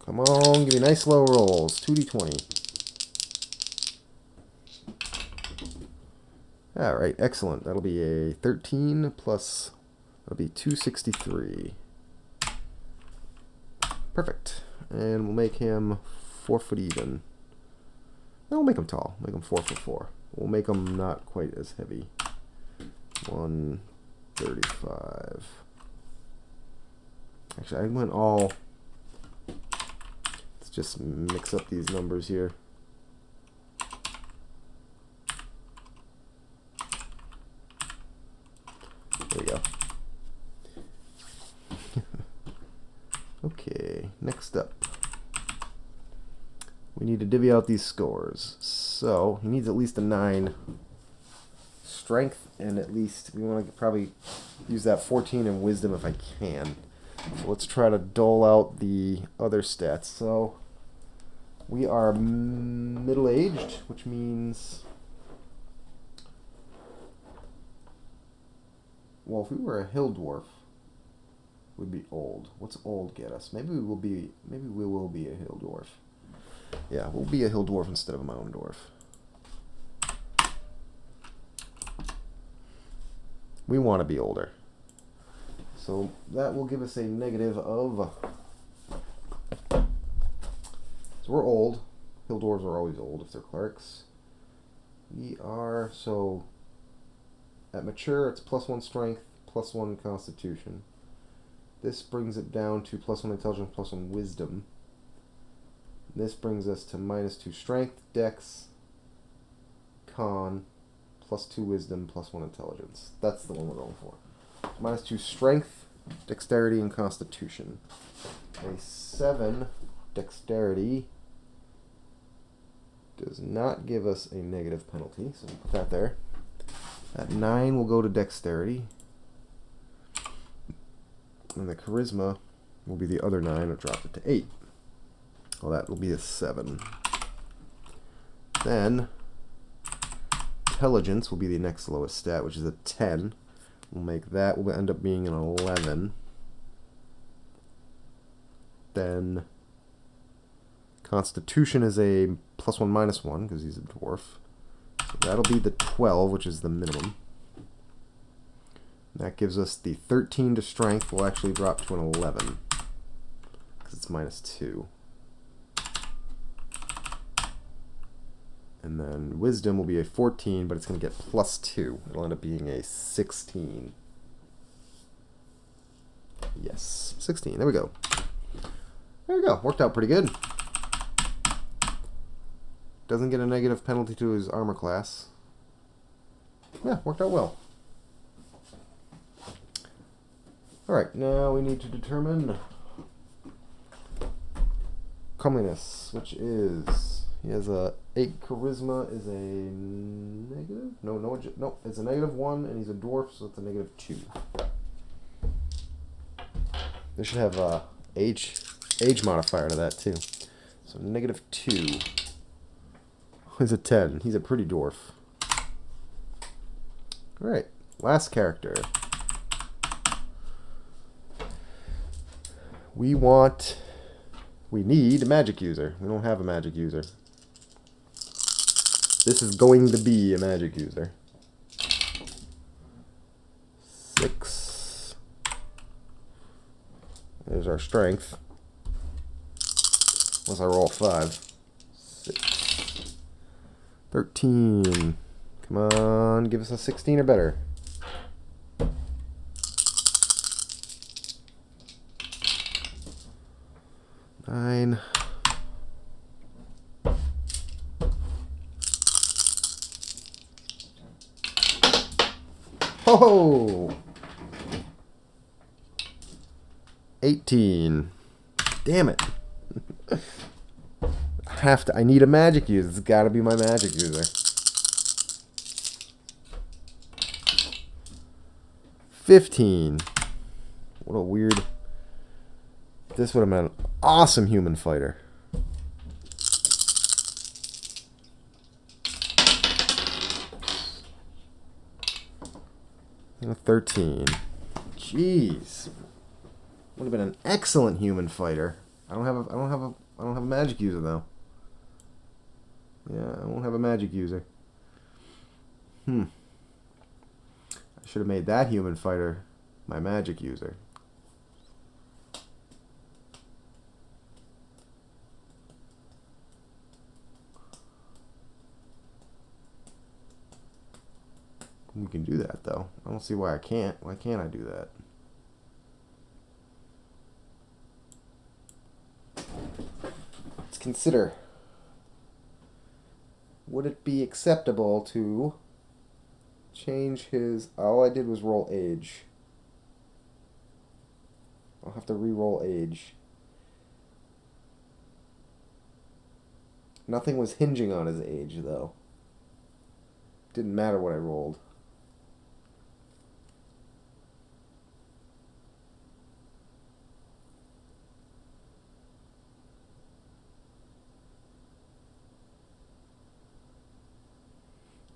Come on, give me nice low rolls. 2d20. Alright, excellent. That'll be a 13 plus, that'll be 263. Perfect. And we'll make him 4 foot even. No, we'll make him tall. Make him 4 foot 4. We'll make him not quite as heavy. 135. Actually, I went all... Let's just mix up these numbers here. There we go. Okay, next up. We need to divvy out these scores. So, he needs at least a 9 strength, and at least, we want to probably use that 14 in wisdom if I can. So let's try to dole out the other stats. So, we are middle-aged, which means... Well, if we were a hill dwarf, we'd be old. What's old get us? Maybe we will be a hill dwarf. Yeah, we'll be a hill dwarf instead of a mountain dwarf. We want to be older. So that will give us a negative of... So we're old. Hill dwarves are always old if they're clerics. We are, so... At mature, it's +1 strength, +1 constitution. This brings it down to +1 intelligence, +1 wisdom. This brings us to -2 strength, dex, con, +2 wisdom, +1 intelligence. That's the one we're going for. -2 strength, dexterity, and constitution. A 7 dexterity does not give us a negative penalty, so we'll put that there. At 9, we'll go to dexterity. And the charisma will be the other 9, or drop it to 8. Well, that will be a 7. Then, intelligence will be the next lowest stat, which is a 10. We'll make that, will end up being an 11. Then, constitution is a +1 -1, because he's a dwarf. So that'll be the 12, which is the minimum. That gives us the 13 to strength, will actually drop to an 11, because it's -2. And then wisdom will be a 14, but it's going to get +2. It'll end up being a 16. Yes, 16. There we go. There we go. Worked out pretty good. Doesn't get a negative penalty to his armor class. Yeah, worked out well. Alright, now we need to determine comeliness, which is... He has a 8 charisma, is a negative? No, it's a -1, and he's a dwarf, so it's a -2. They should have a age modifier to that too. So -2. He's a 10. He's a pretty dwarf. Alright, last character. We need a magic user. We don't have a magic user. This is going to be a magic user. 6. There's our strength. Unless I roll 5. 6. 13. Come on, give us a 16 or better. 9. Oh! 18. Damn it. I need a magic user. It's gotta be my magic user. 15. What a weird... This would have been an awesome human fighter. 13. Jeez. Would have been an excellent human fighter. I don't have a magic user though. Yeah, I won't have a magic user. I should have made that human fighter my magic user. We can do that though. I don't see why I can't. Why can't I do that? Let's consider. Would it be acceptable to change his... All I did was roll age. I'll have to re-roll age. Nothing was hinging on his age, though. Didn't matter what I rolled.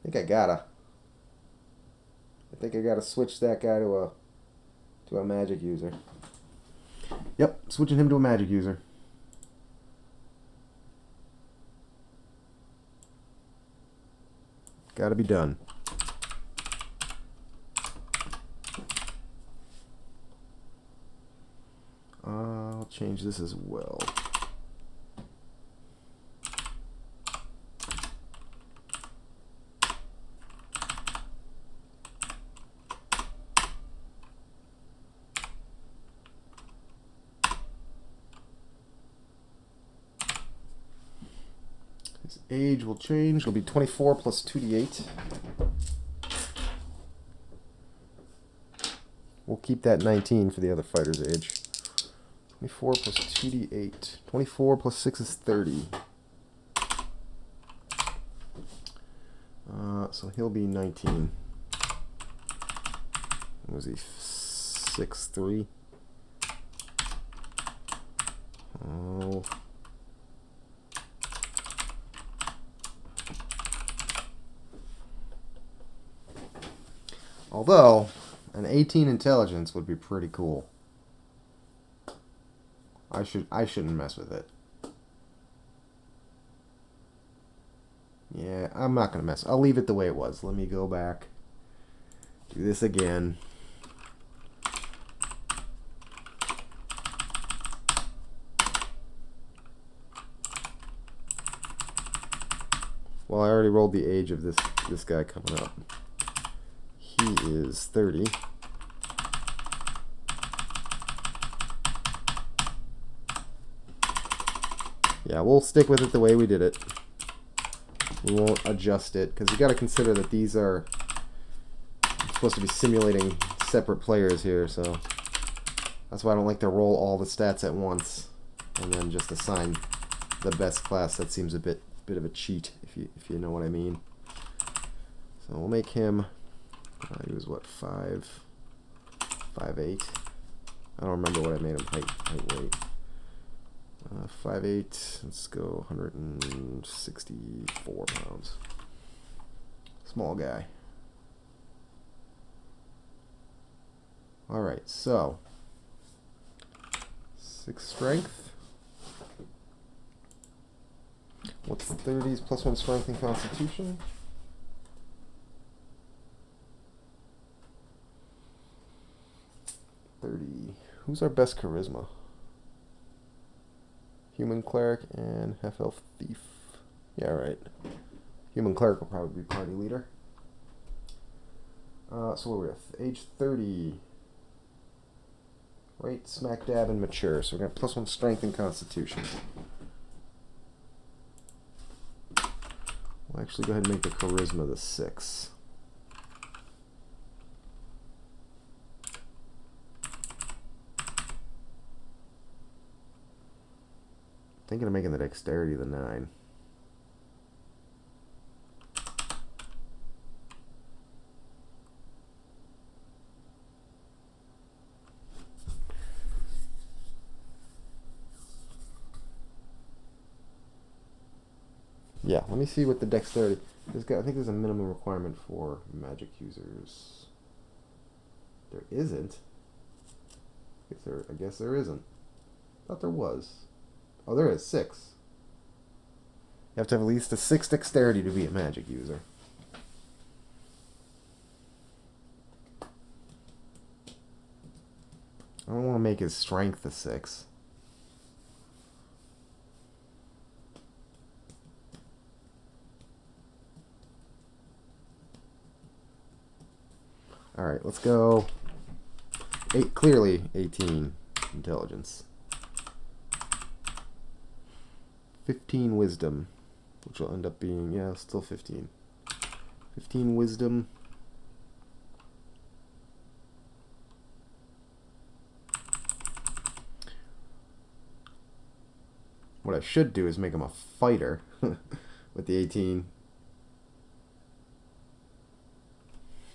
I think I gotta switch that guy to a magic user. Yep, switching him to a magic user. Gotta be done. I'll change this as well. His age will change. It'll be 24 plus 2d8. We'll keep that 19 for the other fighter's age. 24 plus 2d8. 24 plus 6 is 30. So he'll be 19. What was he? 6'3"? Oh. Although, an 18 intelligence would be pretty cool. I shouldn't mess with it. Yeah, I'm not going to mess. I'll leave it the way it was. Let me go back. Do this again. Well, I already rolled the age of this guy coming up. He is 30. Yeah, we'll stick with it the way we did it. We won't adjust it, because you got to consider that these are supposed to be simulating separate players here, so that's why I don't like to roll all the stats at once and then just assign the best class. That seems a bit of a cheat, if you know what I mean. So we'll make him. He was what, 5'8". I don't remember what I made him height weight. 5'8". Let's go 164 pounds. Small guy. All right, so 6 strength. What's 30's plus 1 strength and constitution? Who's our best charisma? Human cleric and half elf thief. Yeah, right. Human cleric will probably be party leader. So what are we with? Age 30. Right smack dab and mature. So we're going to plus 1 strength and constitution. We'll actually go ahead and make the charisma the 6. Thinking of making the dexterity the 9. Yeah, let me see what the dexterity. I think there's a minimum requirement for magic users. There isn't. I guess there isn't. Thought there was. Oh, there is 6. You have to have at least a 6 dexterity to be a magic user. I don't want to make his strength a 6. Alright, let's go. Clearly 18 intelligence. 15 wisdom, which will end up being, yeah, still 15. 15 wisdom. What I should do is make him a fighter with the 18.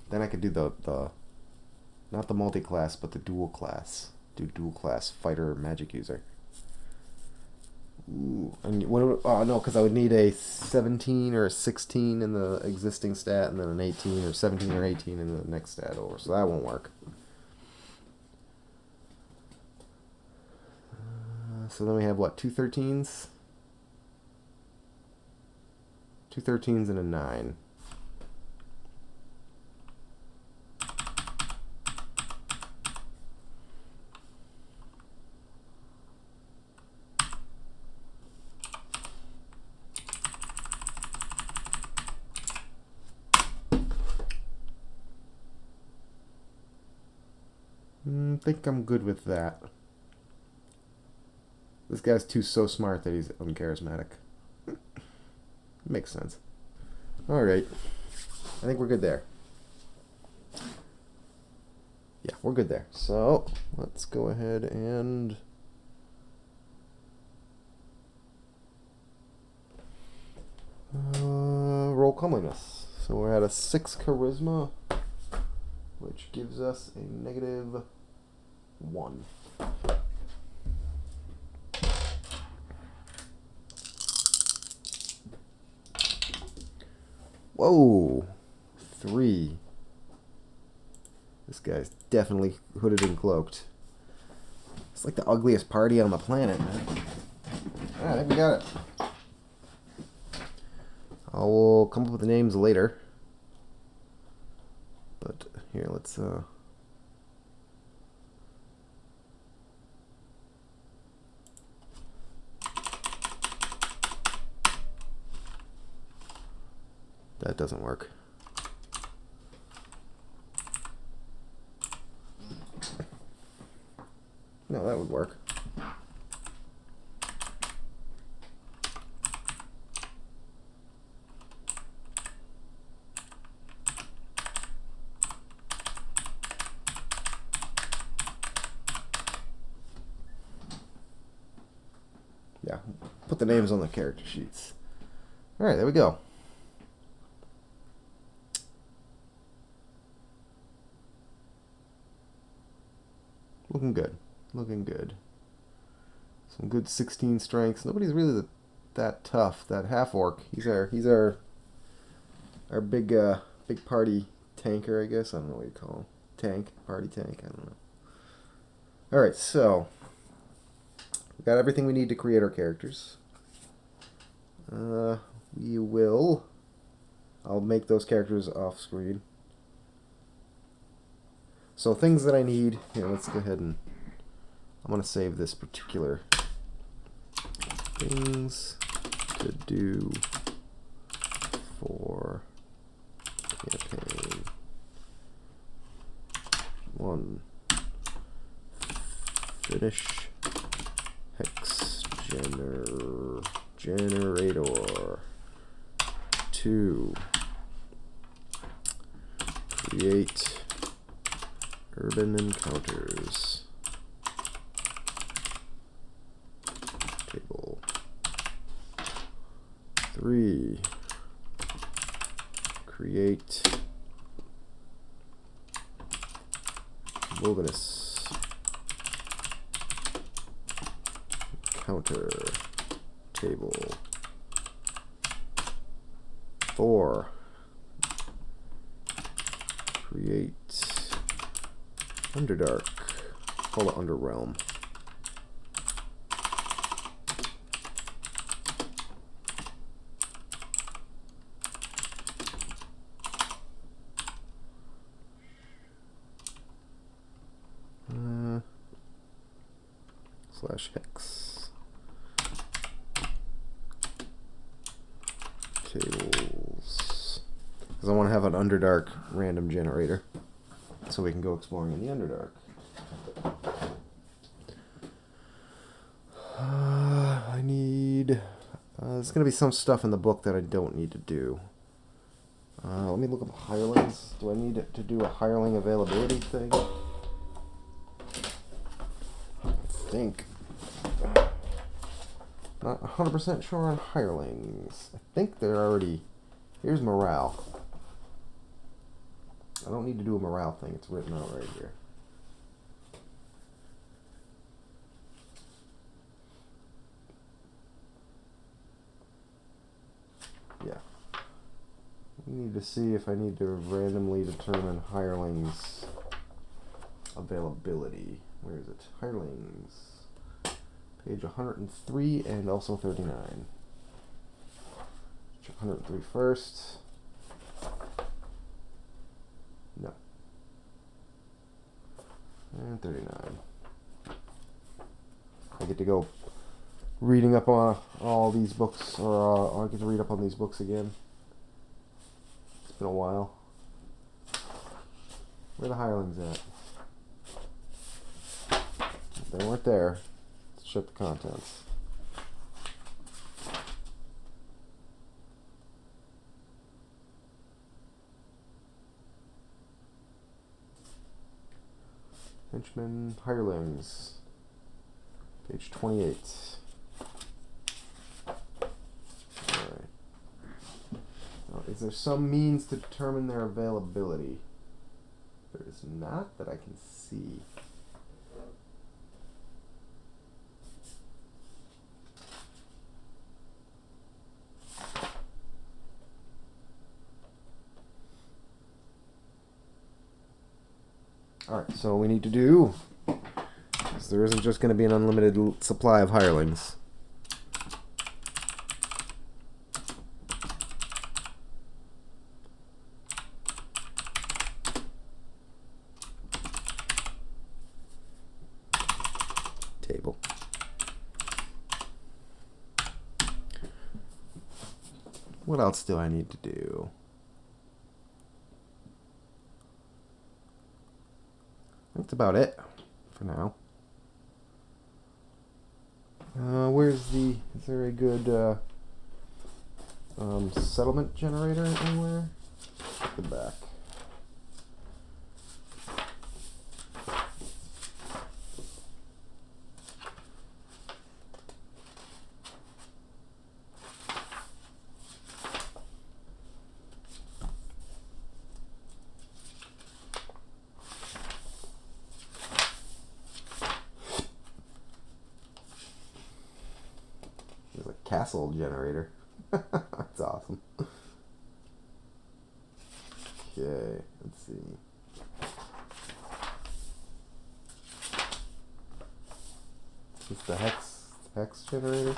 Then I could do the not the multi-class, but the dual class. Do dual class fighter magic user. Ooh, and what? Oh no, because I would need a 17 or a 16 in the existing stat, and then an 18 or 17 or 18 in the next stat over. So that won't work. So then we have what? 2 13s? 2 13s and a 9. I think I'm good with that. This guy's so smart that he's uncharismatic. Makes sense. Alright. I think we're good there. Yeah, we're good there. So, let's go ahead and... roll comeliness. So we're at a 6 charisma, which gives us a -1. Whoa! 3. This guy's definitely hooded and cloaked. It's like the ugliest party on the planet, man. Alright, I think we got it. I will come up with the names later. But here, let's that doesn't work. No, that would work. Yeah, put the names on the character sheets. Alright, there we go. Looking good. Looking good. Some good 16 strengths. Nobody's really that tough. That half-orc. He's our big party tanker, I guess. I don't know what you call him. Tank. Party tank. I don't know. Alright, so we got everything we need to create our characters. I'll make those characters off screen. So things that I need, here, let's go ahead and I'm going to save this particular things to do for campaign 1. Finish hex generator. 2. Create urban encounters table. 3. Create wilderness encounter table. 4. Create Underdark. Call it Underrealm. Slash hex. Tables. Because I want to have an Underdark random generator, so we can go exploring in the Underdark. I need... there's going to be some stuff in the book that I don't need to do. Let me look up hirelings. Do I need to do a hireling availability thing? I think. Not 100% sure on hirelings. I think they're already... Here's morale. I don't need to do a morale thing. It's written out right here. Yeah. We need to see if I need to randomly determine hirelings availability. Where is it? Hirelings. Page 103 and also 39. Check 103 first. No. And 39. I get to go reading up on all these books, or I get to read up on these books again. It's been a while. Where are the hirelings at? They weren't there. Let's check the contents. Henchmen, hirelings. Page 28. Alright. Now, is there some means to determine their availability? There is not that I can see. Alright, so we need to do, because there isn't just going to be an unlimited supply of hirelings. Table. What else do I need to do? That's about it for now. Is there a good settlement generator anywhere? The back. Castle generator. That's awesome. Okay, let's see. Is this the hex generator?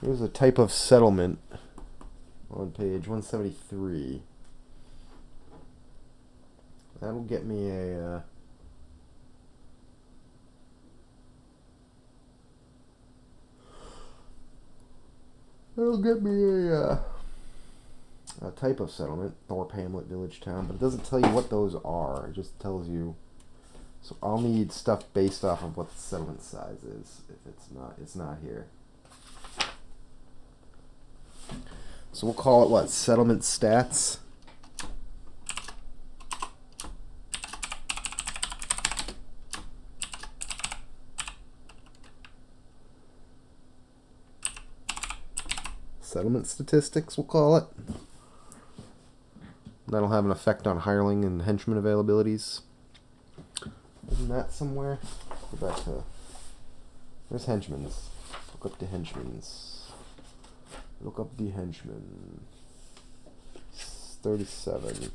Here's a type of settlement on page 173. That'll get me a It'll get me a type of settlement, Thorpe, Hamlet, Village, Town, but it doesn't tell you what those are. It just tells you. So I'll need stuff based off of what the settlement size is. If it's not here. So we'll call it what? Settlement stats. Settlement statistics, we'll call it. That'll have an effect on hireling and henchman availabilities. Isn't that somewhere? Go back to... There's henchmen's. Look up the henchmen's. Look up the henchmen. 37.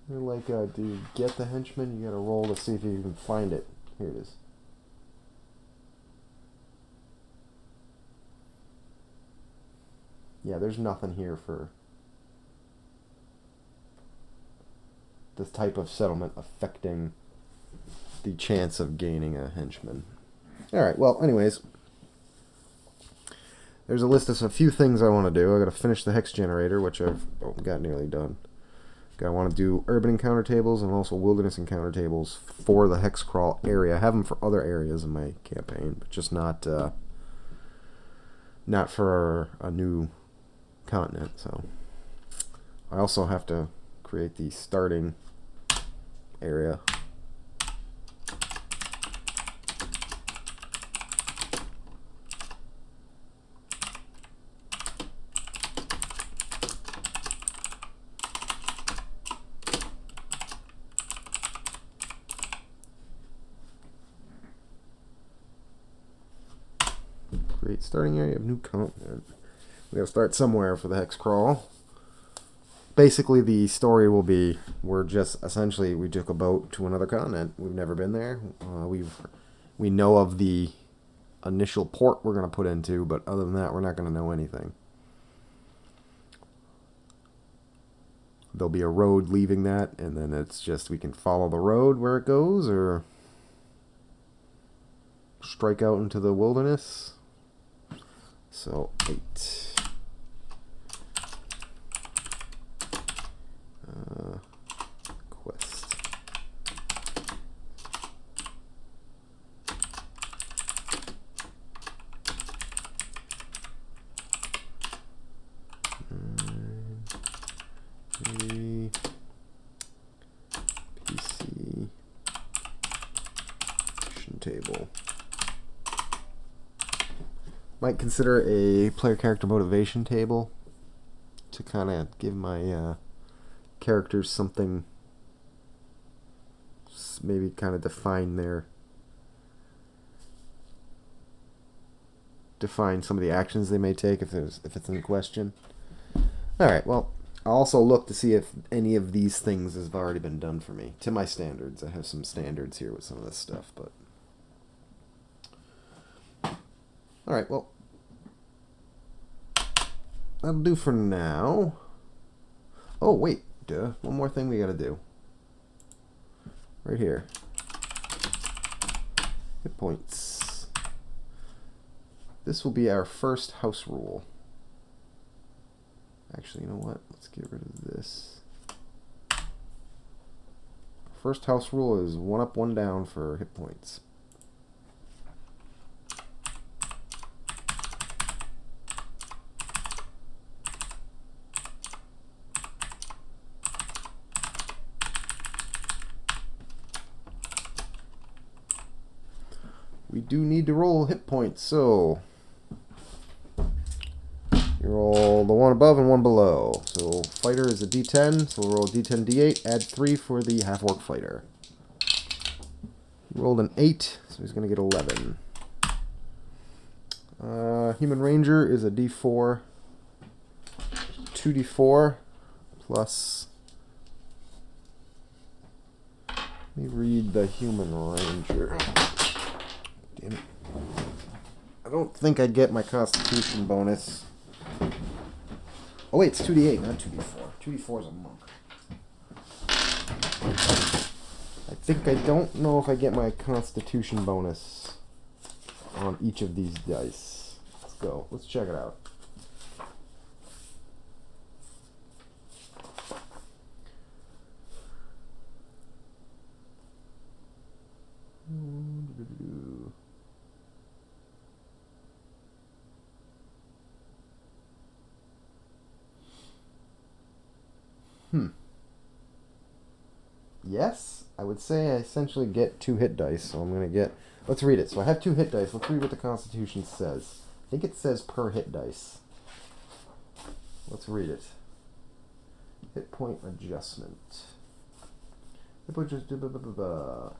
You're like, do you get the henchman? You gotta roll to see if you can find it. Here it is. Yeah, there's nothing here for this type of settlement affecting the chance of gaining a henchman. Alright, well, anyways. There's a list of a few things I want to do. I gotta finish the hex generator, which I've got nearly done. I want to do urban encounter tables and also wilderness encounter tables for the hex crawl area. I have them for other areas in my campaign, but just not for a new continent. So I also have to create the starting area. Create starting area of new continent. We gotta start somewhere for the hex crawl. Basically, the story will be we took a boat to another continent. We've never been there. We know of the initial port we're gonna put into, but other than that, we're not gonna know anything. There'll be a road leaving that, and then it's just we can follow the road where it goes, or strike out into the wilderness. So 8. Quest. PC action table. Might consider a player character motivation table to kind of give my characters something, maybe kind of define some of the actions they may take if it's in question. All right, well, I'll also look to see if any of these things have already been done for me to my standards. I have some standards here with some of this stuff, but all right, well, that'll do for now. Oh, wait, one more thing we gotta do. Right here. Hit points. This will be our first house rule. Actually, you know what? Let's get rid of this. First house rule is 1 up, 1 down for hit points. We do need to roll hit points, so you roll the 1 above and 1 below. So fighter is a D10, so we'll roll D10, D8, add 3 for the half-orc fighter. He rolled an 8, so he's going to get 11. Human ranger is a D4, 2D4 plus. Let me read the human ranger. Damn it. I don't think I get my constitution bonus. Oh wait, it's 2d8, not 2d4. 2d4 is a monk. I think I don't know if I get my constitution bonus on each of these dice. Let's go. Let's check it out. Yes, I would say I essentially get 2 hit dice, so I'm going to get... Let's read it. So I have 2 hit dice. Let's read what the Constitution says. I think it says per hit dice. Let's read it. Hit point adjustment. Which just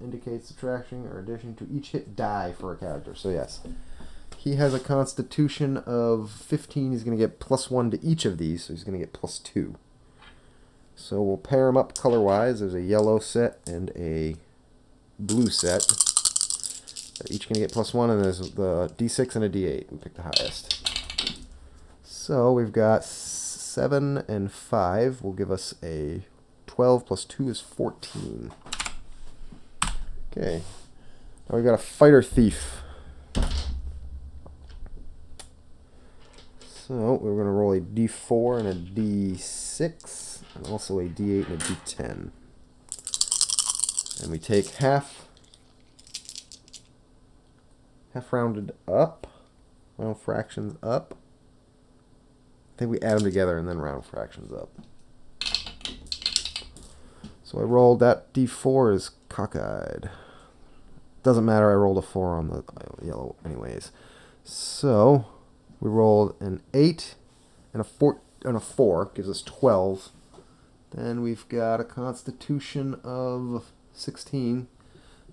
indicates subtraction or addition to each hit die for a character. So yes, he has a constitution of 15. He's going to get +1 to each of these, so he's going to get +2. So we'll pair them up color-wise. There's a yellow set and a blue set. They're each going to get +1, and there's the D6 and a D8. We pick the highest. So we've got 7 and 5 will give us a 12 plus 2 is 14. Okay. Now we've got a fighter thief. So we're going to roll a D4 and a D6, and also a D8 and a D10. And we take half rounded up, round fractions up. I think we add them together and then round fractions up. So I rolled that D4 is cockeyed. Doesn't matter, I rolled a 4 on the yellow anyways. So we rolled an 8 and a 4, gives us 12. Then we've got a constitution of 16.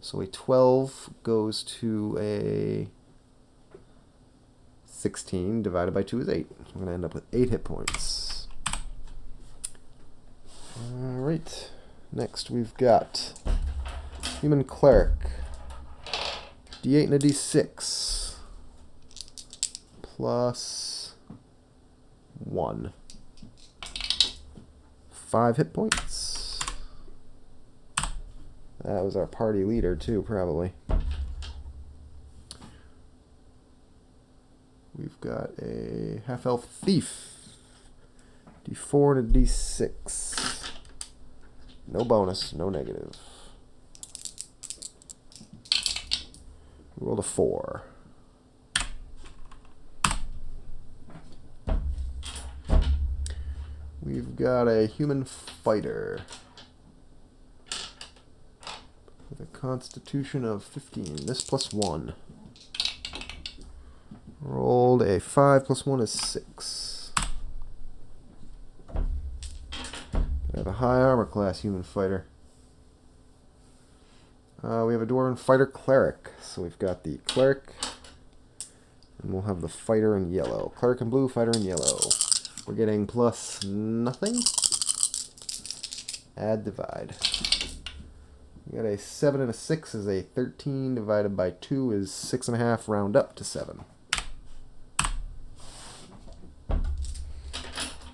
So a 12 goes to a 16 divided by 2 is 8. So we're going to end up with 8 hit points. Alright, next we've got human cleric. D8 and a D6. Plus 1. 5 hit points. That was our party leader too, probably. We've got a half-elf thief. D4 and a D6. No bonus, no negative. We rolled a 4. We've got a human fighter with a constitution of 15. This +1. Rolled a 5 plus 1 is 6. I have a high armor class human fighter. We have a dwarven fighter cleric. So we've got the cleric, and we'll have the fighter in yellow. Cleric in blue, fighter in yellow. We're getting plus nothing. Add, divide. We got a 7 and a 6 is a 13 divided by 2 is 6.5, round up to 7.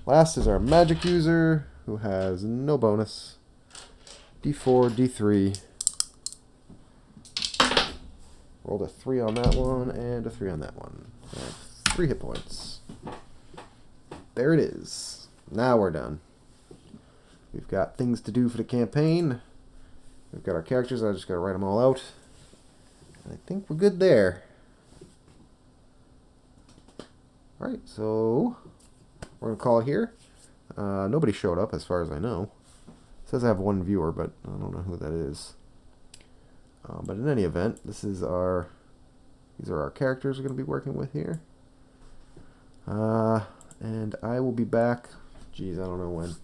Last is our magic user, who has no bonus. D4, D3. Rolled a 3 on that one and a 3 on that one. 3 hit points. There it is. Now we're done. We've got things to do for the campaign. We've got our characters. I just got to write them all out. And I think we're good there. Alright, so we're going to call it here. Nobody showed up as far as I know. It says I have 1 viewer, but I don't know who that is. But in any event, these are our characters we're going to be working with here. And I will be back, geez, I don't know when.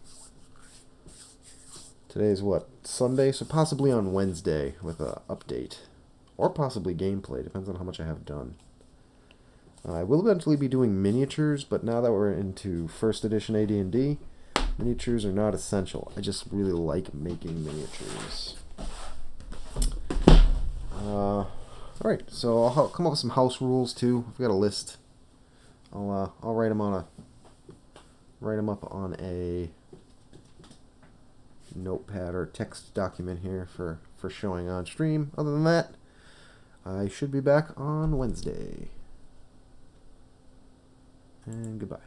Today's what, Sunday? So possibly on Wednesday with an update. Or possibly gameplay, depends on how much I have done. I will eventually be doing miniatures, but now that we're into 1st edition AD&D, miniatures are not essential. I just really like making miniatures. Alright, so I'll come up with some house rules too. I've got a list. I'll write them up on a notepad or text document here for showing on stream. Other than that, I should be back on Wednesday. And goodbye.